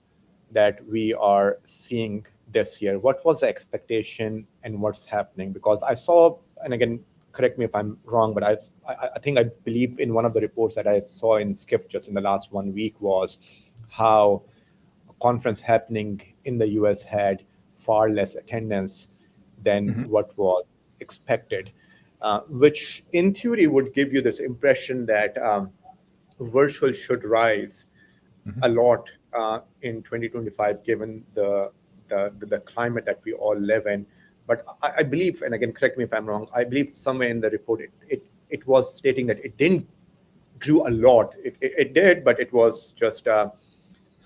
that we are seeing this year. What was the expectation and what's happening? Because I saw, and again, correct me if I'm wrong, but I think I believe in one of the reports that I saw in Skift just in the last 1 week was how a conference happening in the US had far less attendance than Mm-hmm. what was expected, which in theory would give you this impression that virtual should rise Mm-hmm. a lot in 2025, given the climate that we all live in. But I believe, and again, correct me if I'm wrong, I believe somewhere in the report it was stating that it didn't grew a lot. It did, but it was just a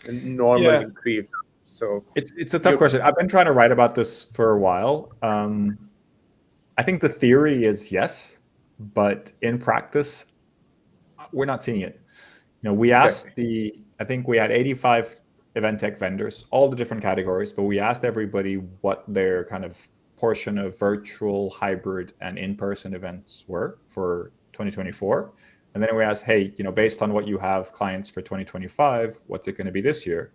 normal Yeah, increase. So it's a tough you question. I've been trying to write about this for a while. I think the theory is yes, but in practice, we're not seeing it. We asked I think we had 85 event tech vendors, all the different categories, but we asked everybody what their kind of portion of virtual, hybrid, and in-person events were for 2024. And then we asked, hey, based on what you have clients for 2025, what's it going to be this year?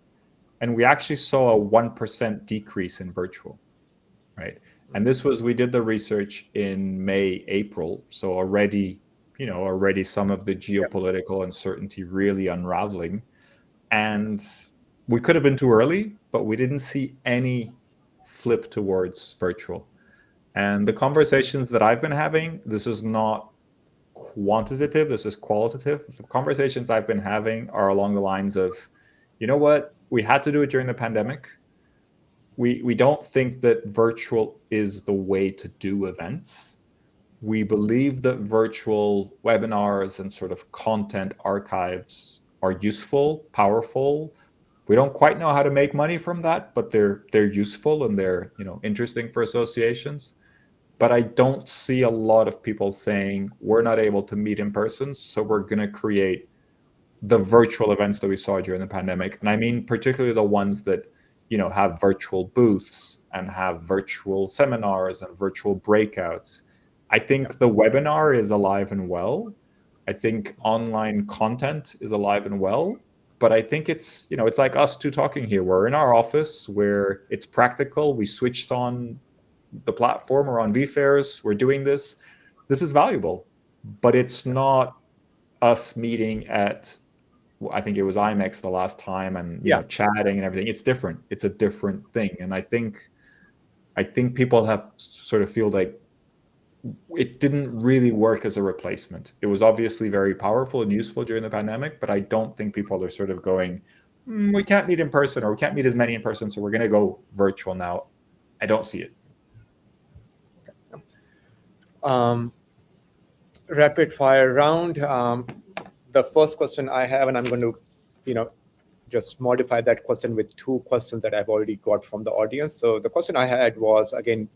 And we actually saw a 1% decrease in virtual, right? And we did the research in May, April. So already some of the geopolitical uncertainty really unraveling. And we could have been too early, but we didn't see any flip towards virtual. And the conversations that I've been having, this is not quantitative, this is qualitative. The conversations I've been having are along the lines of, you know what, we had to do it during the pandemic. We don't think that virtual is the way to do events. We believe that virtual webinars and sort of content archives are useful, powerful. We don't quite know how to make money from that, but they're useful and they're interesting for associations. But I don't see a lot of people saying we're not able to meet in person, so we're going to create the virtual events that we saw during the pandemic. And I mean particularly the ones that have virtual booths and have virtual seminars and virtual breakouts. I think the webinar is alive and well. I think online content is alive and well. But I think it's like us two talking here. We're in our office where it's practical. We switched on the platform or on vFairs. We're doing this. This is valuable, but it's not us meeting at, I think it was IMEX the last time, and chatting and everything. It's different. It's a different thing, and I think people have sort of feel like it didn't really work as a replacement. It was obviously very powerful and useful during the pandemic, but I don't think people are sort of going, we can't meet in person, or we can't meet as many in person, so we're going to go virtual now. I don't see it. Rapid fire round. The first question I have, and I'm going to, just modify that question with two questions that I've already got from the audience. So the question I had was, again,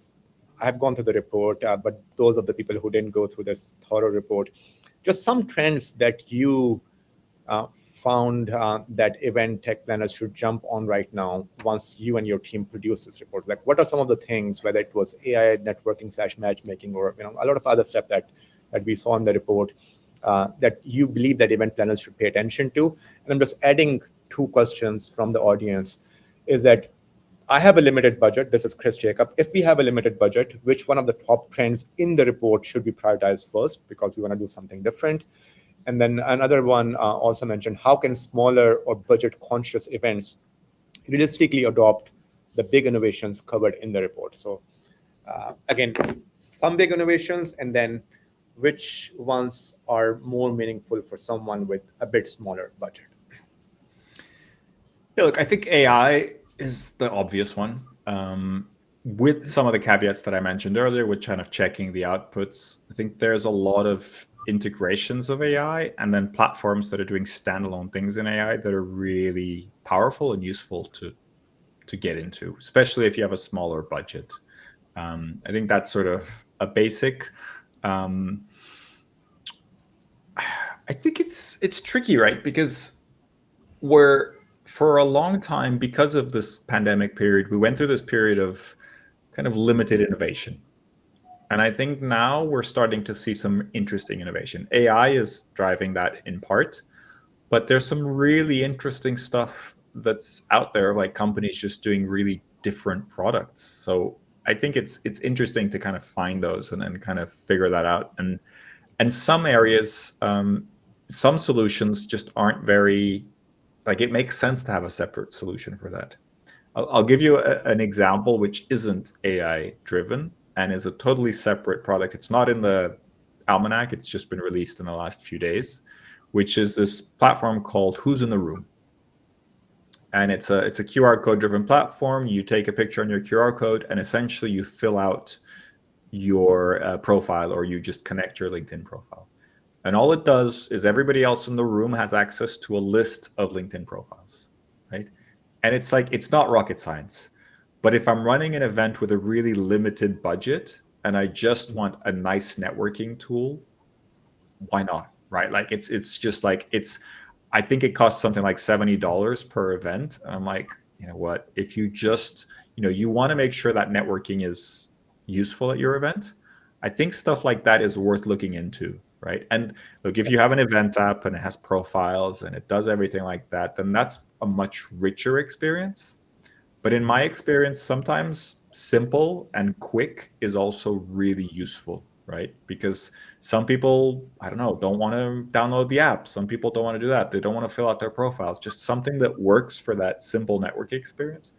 I have gone through the report, but those of the people who didn't go through this thorough report, just some trends that you found that event tech planners should jump on right now once you and your team produce this report. Like, what are some of the things, whether it was AI networking / matchmaking, or a lot of other stuff that we saw in the report that you believe that event planners should pay attention to? And I'm just adding two questions from the audience. Is that I have a limited budget. This is Chris Jacob. If we have a limited budget, which one of the top trends in the report should we prioritize first, because we want to do something different? And then another one also mentioned, how can smaller or budget-conscious events realistically adopt the big innovations covered in the report? So again, some big innovations, and then which ones are more meaningful for someone with a bit smaller budget? Yeah, look, I think AI is the obvious one. With some of the caveats that I mentioned earlier, with kind of checking the outputs, I think there's a lot of integrations of AI and then platforms that are doing standalone things in AI that are really powerful and useful to get into, especially if you have a smaller budget. I think that's sort of a basic. I think it's tricky, right? Because for a long time, because of this pandemic period, we went through this period of kind of limited innovation. And I think now we're starting to see some interesting innovation. AI is driving that in part, but there's some really interesting stuff that's out there, like companies just doing really different products. So I think it's interesting to kind of find those and then kind of figure that out. And some areas, some solutions just aren't very, like, it makes sense to have a separate solution for that. I'll give you an example which isn't AI driven and is a totally separate product. It's not in the Almanac. It's just been released in the last few days, which is this platform called Who's in the Room. And it's a QR code driven platform. You take a picture on your QR code and essentially you fill out your profile, or you just connect your LinkedIn profile. And all it does is everybody else in the room has access to a list of LinkedIn profiles, right? And it's like, it's not rocket science. But if I'm running an event with a really limited budget and I just want a nice networking tool, why not, right? Like, it's just like, I think it costs something like $70 per event. And I'm like, you know what, if you just, you want to make sure that networking is useful at your event, I think stuff like that is worth looking into, right? And look, if you have an event app and it has profiles and it does everything like that, then that's a much richer experience. But in my experience, sometimes simple and quick is also really useful, right? Because some people, I don't know, don't want to download the app. Some people don't want to do that. They don't want to fill out their profiles. Just something that works for that simple network experience,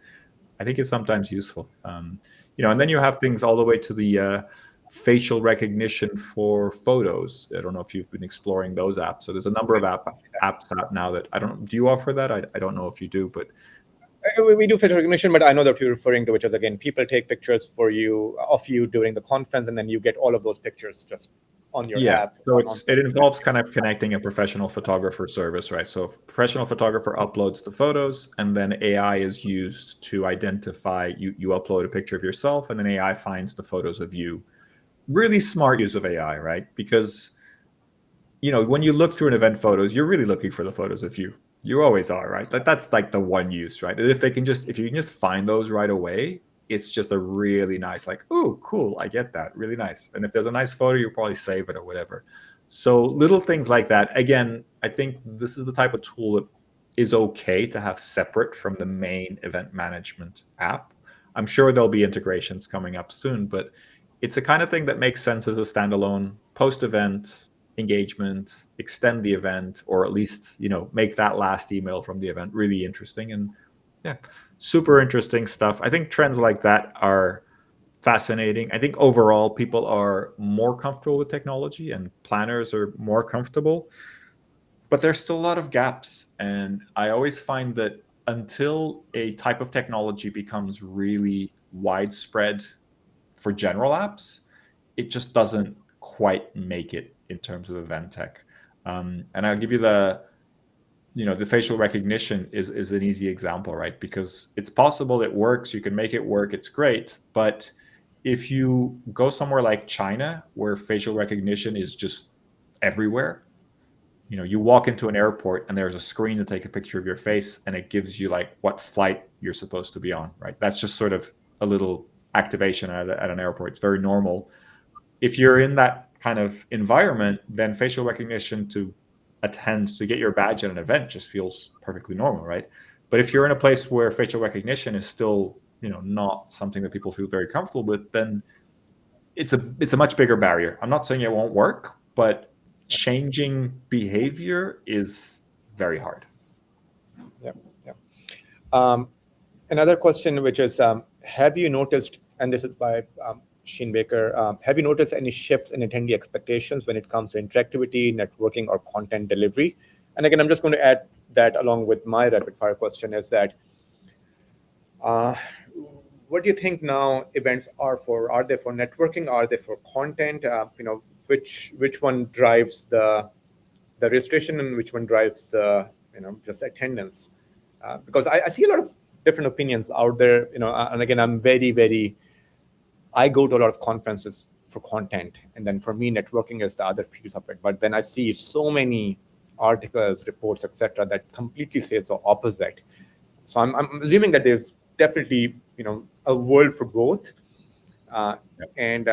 I think is sometimes useful. And then you have things all the way to the facial recognition for photos. I don't know if you've been exploring those apps. So there's a number of apps out now that do you offer that? I don't know if you do, but we do facial recognition, but I know that you're referring to, which is, again, people take pictures of you during the conference, and then you get all of those pictures just on your app. So it involves kind of connecting a professional photographer service, right? So professional photographer uploads the photos, and then AI is used to identify, you upload a picture of yourself, and then AI finds the photos of you. Really smart use of AI, right? Because, when you look through an event photos, you're really looking for the photos of you. You always are, right? That's like the one use, right? And if you can just find those right away, it's just a really nice, like, oh, cool, I get that, really nice. And if there's a nice photo, you'll probably save it or whatever. So little things like that. Again, I think this is the type of tool that is okay to have separate from the main event management app. I'm sure there'll be integrations coming up soon, but it's a kind of thing that makes sense as a standalone post-event. engagement, extend the event, or at least, make that last email from the event really interesting. And yeah, super interesting stuff. I think trends like that are fascinating. I think overall people are more comfortable with technology and planners are more comfortable, but there's still a lot of gaps. And I always find that until a type of technology becomes really widespread for general apps, it just doesn't quite make it in terms of event tech. And I'll give you the facial recognition is an easy example, right? Because it's possible it works, you can make it work, it's great. But if you go somewhere like China, where facial recognition is just everywhere, you walk into an airport and there's a screen to take a picture of your face and it gives you like what flight you're supposed to be on, right? That's just sort of a little activation at an airport. It's very normal. If you're in that kind of environment, then facial recognition to get your badge at an event just feels perfectly normal, right? But if you're in a place where facial recognition is still, not something that people feel very comfortable with, then it's a much bigger barrier. I'm not saying it won't work, but changing behavior is very hard. Another question, which is, have you noticed, and this is by Shane Baker, have you noticed any shifts in attendee expectations when it comes to interactivity, networking, or content delivery? And again, I'm just going to add that along with my rapid fire question is that, what do you think now events are for? Are they for networking? Are they for content? Which one drives the registration and which one drives the just attendance? Because I see a lot of different opinions out there. And again, I'm I go to a lot of conferences for content, and then for me, networking is the other piece of it. But then I see so many articles, reports, etc., that completely say the opposite. So I'm assuming that there's definitely a world for both, and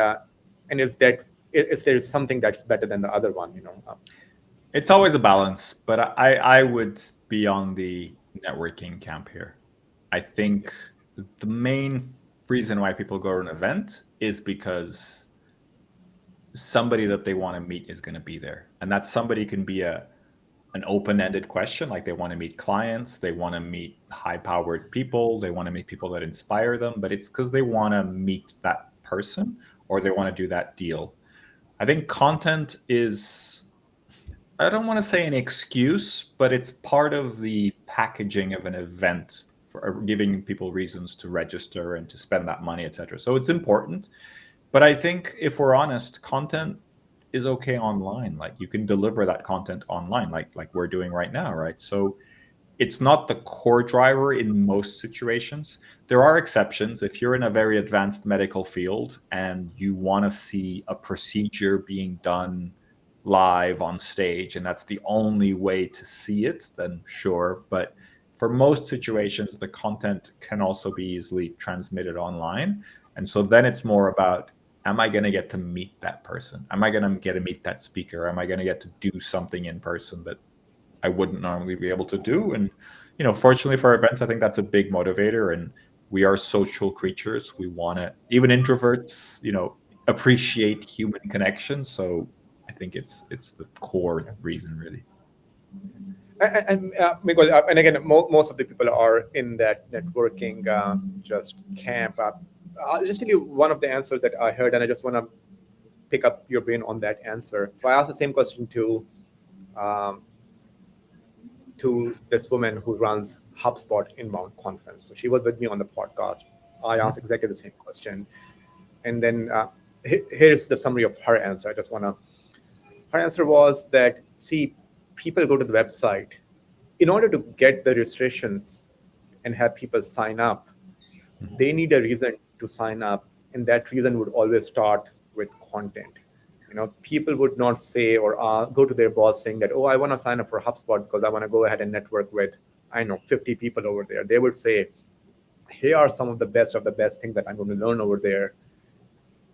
is there something that's better than the other one? It's always a balance, but I would be on the networking camp here. I think the main reason why people go to an event is because somebody that they want to meet is going to be there, and that somebody can be an open-ended question, like they want to meet clients, they want to meet high-powered people, they want to meet people that inspire them, but it's because they want to meet that person or they want to do that deal. I think content is, I don't want to say an excuse, but it's part of the packaging of an event for giving people reasons to register and to spend that money, etc. So it's important. But I think if we're honest, content is okay online. Like you can deliver that content online, like we're doing right now, right? So it's not the core driver in most situations. There are exceptions. If you're in a very advanced medical field and you want to see a procedure being done live on stage and that's the only way to see it, then sure. But for most situations, the content can also be easily transmitted online. And so then it's more about, am I going to get to meet that person? Am I going to get to meet that speaker? Am I going to get to do something in person that I wouldn't normally be able to do? And, fortunately for events, I think that's a big motivator. And we are social creatures. We want to, even introverts, appreciate human connection. So I think it's the core reason, really. And Miguel, and again, most of the people are in that networking just camp. I'll just tell you one of the answers that I heard, and I just want to pick up your brain on that answer. So I asked the same question to this woman who runs HubSpot Inbound Conference. So she was with me on the podcast. I asked exactly the same question. And then here's the summary of her answer. Her answer was that, see, people go to the website in order to get the registrations and have people sign up. They need a reason to sign up, and that reason would always start with content. People would not say or go to their boss saying that, oh, I want to sign up for HubSpot because I want to go ahead and network with, 50 people over there. They would say, here are some of the best things that I'm going to learn over there.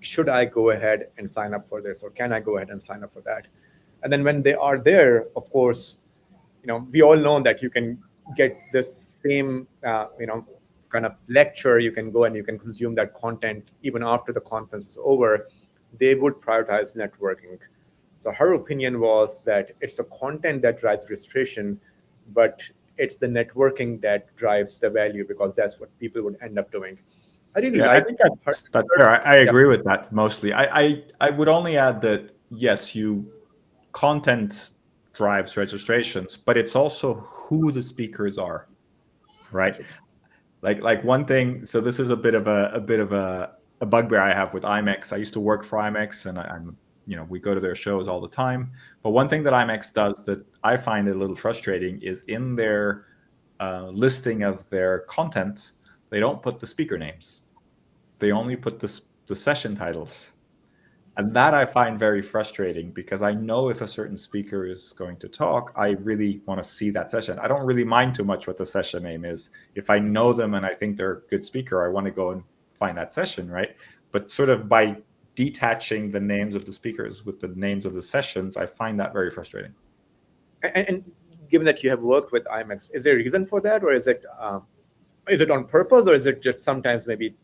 Should I go ahead and sign up for this, or can I go ahead and sign up for that? And then when they are there, of course, we all know that you can get this same, kind of lecture. You can go and you can consume that content even after the conference is over. They would prioritize networking So her opinion was that it's the content that drives registration, but it's the networking that drives the value, because that's what people would end up doing. I really I like think her. that's fair. I agree with that mostly. I would only add that yes, content drives registrations, but it's also who the speakers are, right? Like one thing. So this is a bit of a bugbear I have with IMEX. I used to work for IMEX, and I'm we go to their shows all the time. But one thing that IMEX does that I find a little frustrating is in their listing of their content, they don't put the speaker names. They only put the session titles. And that I find very frustrating, because I know if a certain speaker is going to talk, I really want to see that session. I don't really mind too much what the session name is. If I know them and I think they're a good speaker, I want to go and find that session, right? But sort of by detaching the names of the speakers with the names of the sessions, I find that very frustrating. And given that you have worked with IMEX, is there a reason for that, or is it on purpose, or is it just sometimes maybe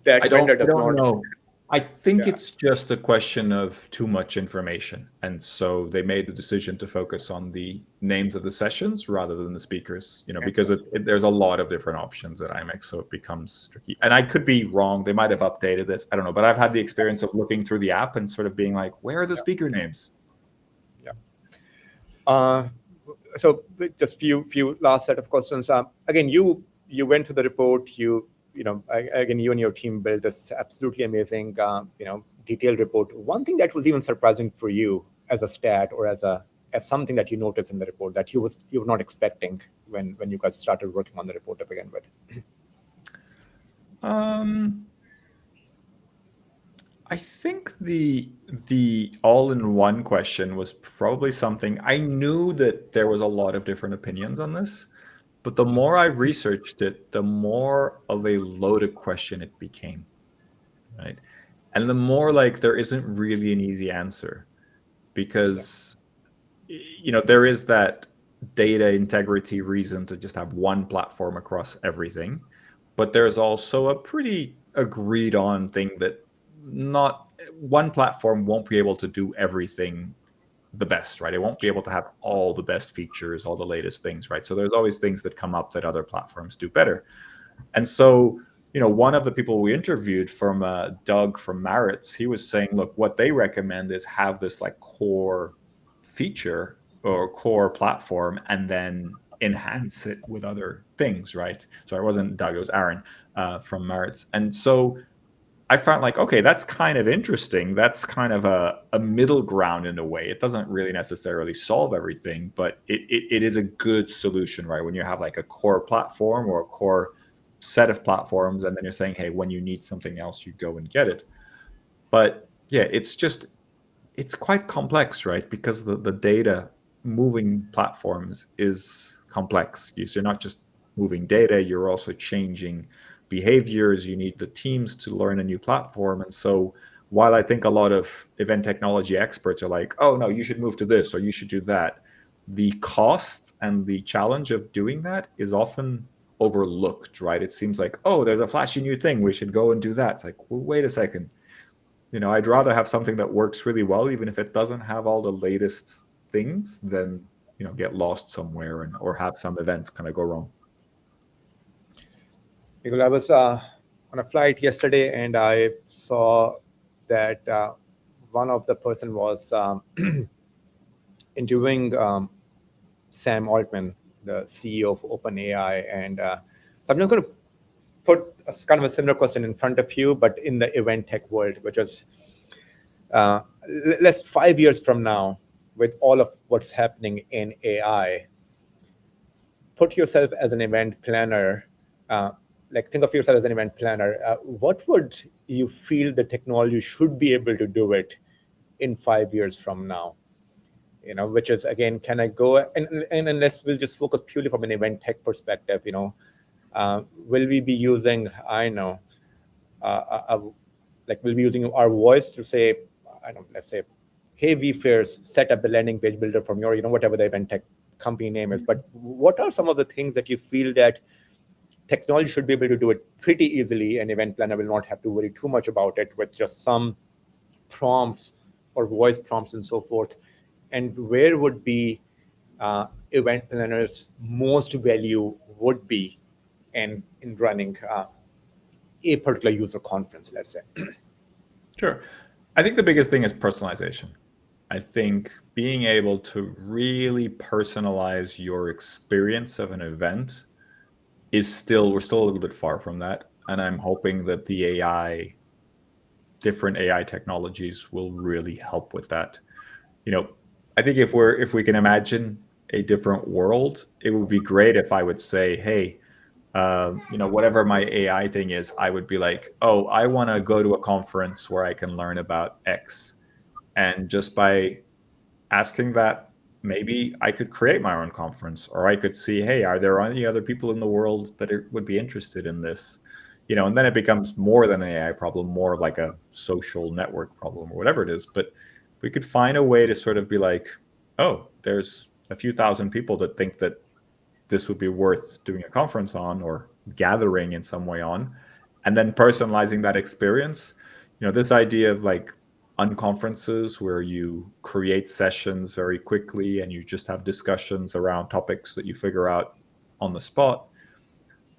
that I vendor does don't not know. I think it's just a question of too much information. And so they made the decision to focus on the names of the sessions rather than the speakers, because there's a lot of different options at IMEX, so it becomes tricky. And I could be wrong. They might have updated this. I don't know. But I've had the experience of looking through the app and sort of being like, where are the speaker names? Yeah. So just few last set of questions. Again, you went to the report. Again, you and your team built this absolutely amazing, detailed report. One thing that was even surprising for you as a stat, or as something that you noticed in the report that you were not expecting when you guys started working on the report to begin with. I think the all-in-one question was probably something I knew that there was a lot of different opinions on this, but the more I researched it, the more of a loaded question it became, right? And the more like there isn't really an easy answer, because there is that data integrity reason to just have one platform across everything, but there's also a pretty agreed on thing that not one platform won't be able to do everything the best, right? It won't be able to have all the best features, all the latest things, right? So there's always things that come up that other platforms do better. And so, one of the people we interviewed from Doug from Maritz, he was saying, look, what they recommend is have this like core feature or core platform, and then enhance it with other things, right? So it wasn't Doug, it was Aaron from Maritz. And so I found like, okay, that's kind of interesting. That's kind of a middle ground in a way. It doesn't really necessarily solve everything, but it is a good solution, right? When you have like a core platform or a core set of platforms, and then you're saying, hey, when you need something else, you go and get it. But yeah, it's quite complex, right? Because the data moving platforms is complex. You're not just moving data, you're also changing behaviors. You need the teams to learn a new platform. And so while I think a lot of event technology experts are like, oh no, you should move to this or you should do that, the cost and the challenge of doing that is often overlooked, right? It seems like, oh, there's a flashy new thing, we should go and do that. It's like, well, wait a second. I'd rather have something that works really well, even if it doesn't have all the latest things, than get lost somewhere or have some event kind of go wrong. Because I was on a flight yesterday, and I saw that one of the person was interviewing Sam Altman, the CEO of OpenAI, and so I'm just going to put kind of a similar question in front of you, but in the event tech world, which is let's 5 years from now, with all of what's happening in AI, put yourself as an event planner. Think of yourself as an event planner. What would you feel the technology should be able to do it in 5 years from now? Which is, again, can I go and unless we'll just focus purely from an event tech perspective, will we be using, we'll be using our voice to say, let's say, hey, vFairs, set up the landing page builder from your, whatever the event tech company name is. But what are some of the things that you feel that technology should be able to do it pretty easily, and event planner will not have to worry too much about it, with just some prompts or voice prompts and so forth? And where would be event planners' most value would be in running a particular user conference, let's say? Sure. I think the biggest thing is personalization. I think being able to really personalize your experience of an event we're still a little bit far from that. And I'm hoping that the different AI technologies will really help with that. I think if we can imagine a different world, it would be great if I would say, hey, whatever my AI thing is, I would be like, oh, I want to go to a conference where I can learn about X. And just by asking that, maybe I could create my own conference, or I could see, hey, are there any other people in the world that would be interested in this? And then it becomes more than an AI problem, more like a social network problem or whatever it is. But if we could find a way to sort of be like, oh, there's a few thousand people that think that this would be worth doing a conference on or gathering in some way on, and then personalizing that experience. This idea of like unconferences where you create sessions very quickly and you just have discussions around topics that you figure out on the spot.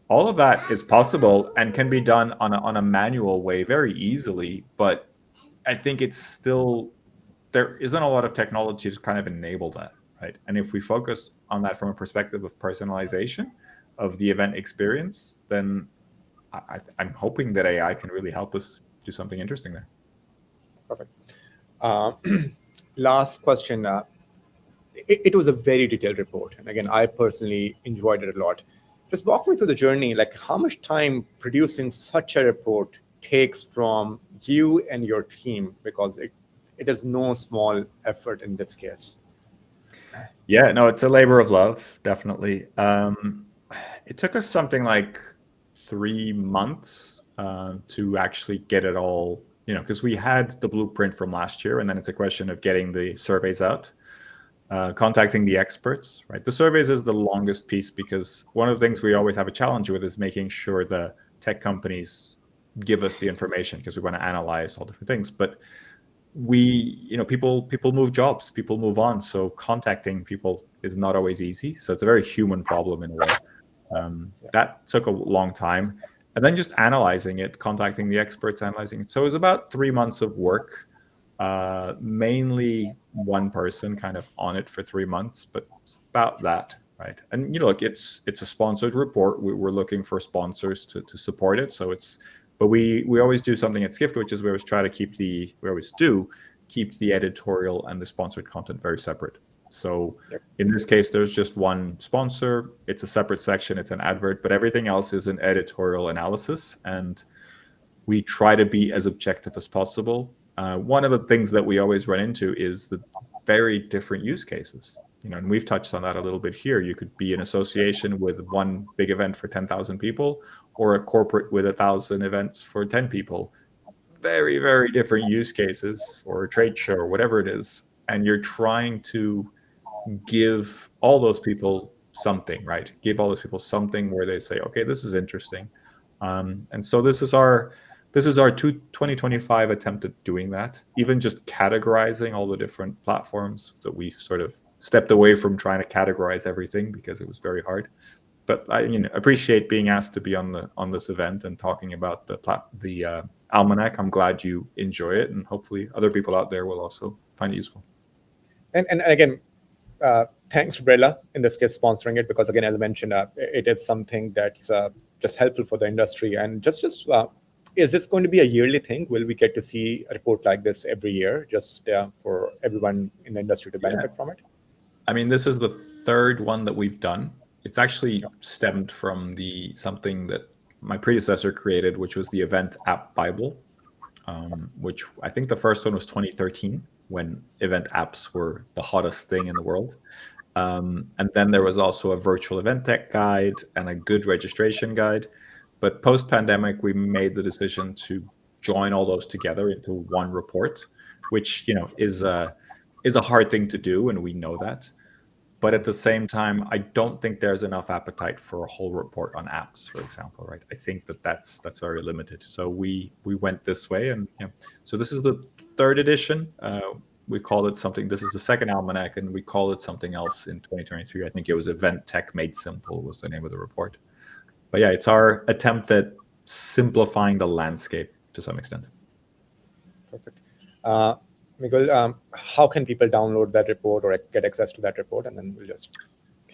All of that is possible and can be done on a manual way very easily, but I think it's still, there isn't a lot of technology to kind of enable that, right? And if we focus on that from a perspective of personalization of the event experience, then I'm hoping that AI can really help us do something interesting there. Perfect. Last question. It was a very detailed report. And again, I personally enjoyed it a lot. Just walk me through the journey, like how much time producing such a report takes from you and your team, because it is no small effort in this case. Yeah, no, it's a labor of love, definitely. It took us something like 3 months to actually get it all, because we had the blueprint from last year, and then it's a question of getting the surveys out, contacting the experts, right? The surveys is the longest piece, because one of the things we always have a challenge with is making sure the tech companies give us the information, because we want to analyze all different things. But people move jobs, people move on. So contacting people is not always easy. So it's a very human problem in a way. That took a long time. And then just analyzing it, contacting the experts, analyzing it. So it was about 3 months of work, mainly one person kind of on it for 3 months, but it's about that, right? And look, it's a sponsored report. We're looking for sponsors to support it. So but we always do something at Skift, which is we always try to keep the editorial and the sponsored content very separate. So in this case, there's just one sponsor. It's a separate section. It's an advert, but everything else is an editorial analysis. And we try to be as objective as possible. One of the things that we always run into is the very different use cases. And we've touched on that a little bit here. You could be an association with one big event for 10,000 people, or a corporate with 1,000 events for 10 people. Very, very different use cases, or a trade show, or whatever it is. And you're trying to give all those people something, right? Give all those people something where they say, okay, this is interesting. And so this is our 2025 attempt at doing that, even just categorizing all the different platforms that we've sort of stepped away from trying to categorize everything because it was very hard. But I appreciate being asked to be on this event and talking about the Almanac. I'm glad you enjoy it, and hopefully other people out there will also find it useful. And again, thanks, Brella, in this case, sponsoring it, because again, as I mentioned, it is something that's just helpful for the industry. And just is this going to be a yearly thing? Will we get to see a report like this every year, just for everyone in the industry to benefit from it? I mean, this is the third one that we've done. It's actually stemmed from something that my predecessor created, which was the Event App Bible, which I think the first one was 2013, when event apps were the hottest thing in the world. And then there was also a virtual event tech guide and a good registration guide. But post-pandemic, we made the decision to join all those together into one report, which is a hard thing to do, and we know that. But at the same time, I don't think there's enough appetite for a whole report on apps, for example, right? I think that's very limited. So we went this way, and so this is the third edition. We called it something. This is the second almanac, and we called it something else in 2023. I think it was Event Tech Made Simple was the name of the report. But yeah, it's our attempt at simplifying the landscape to some extent. Perfect. Miguel, how can people download that report or get access to that report? And then we'll just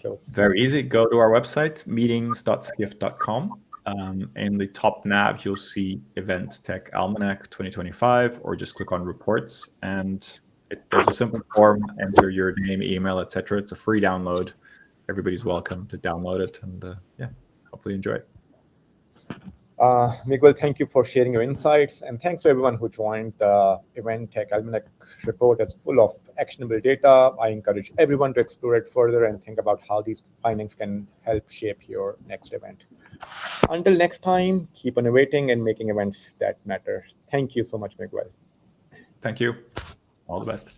close. Very easy. Go to our website, meetings.skift.com. In the top nav, you'll see Event Tech Almanac 2025, or just click on reports. And there's a simple form, enter your name, email, etc. It's a free download. Everybody's welcome to download it, and hopefully enjoy it. Miguel, thank you for sharing your insights, and thanks to everyone who joined. The Event Tech Almanac report is full of actionable data. I encourage everyone to explore it further and think about how these findings can help shape your next event. Until next time, keep innovating and making events that matter. Thank you so much, Miguel. Thank you. All the best.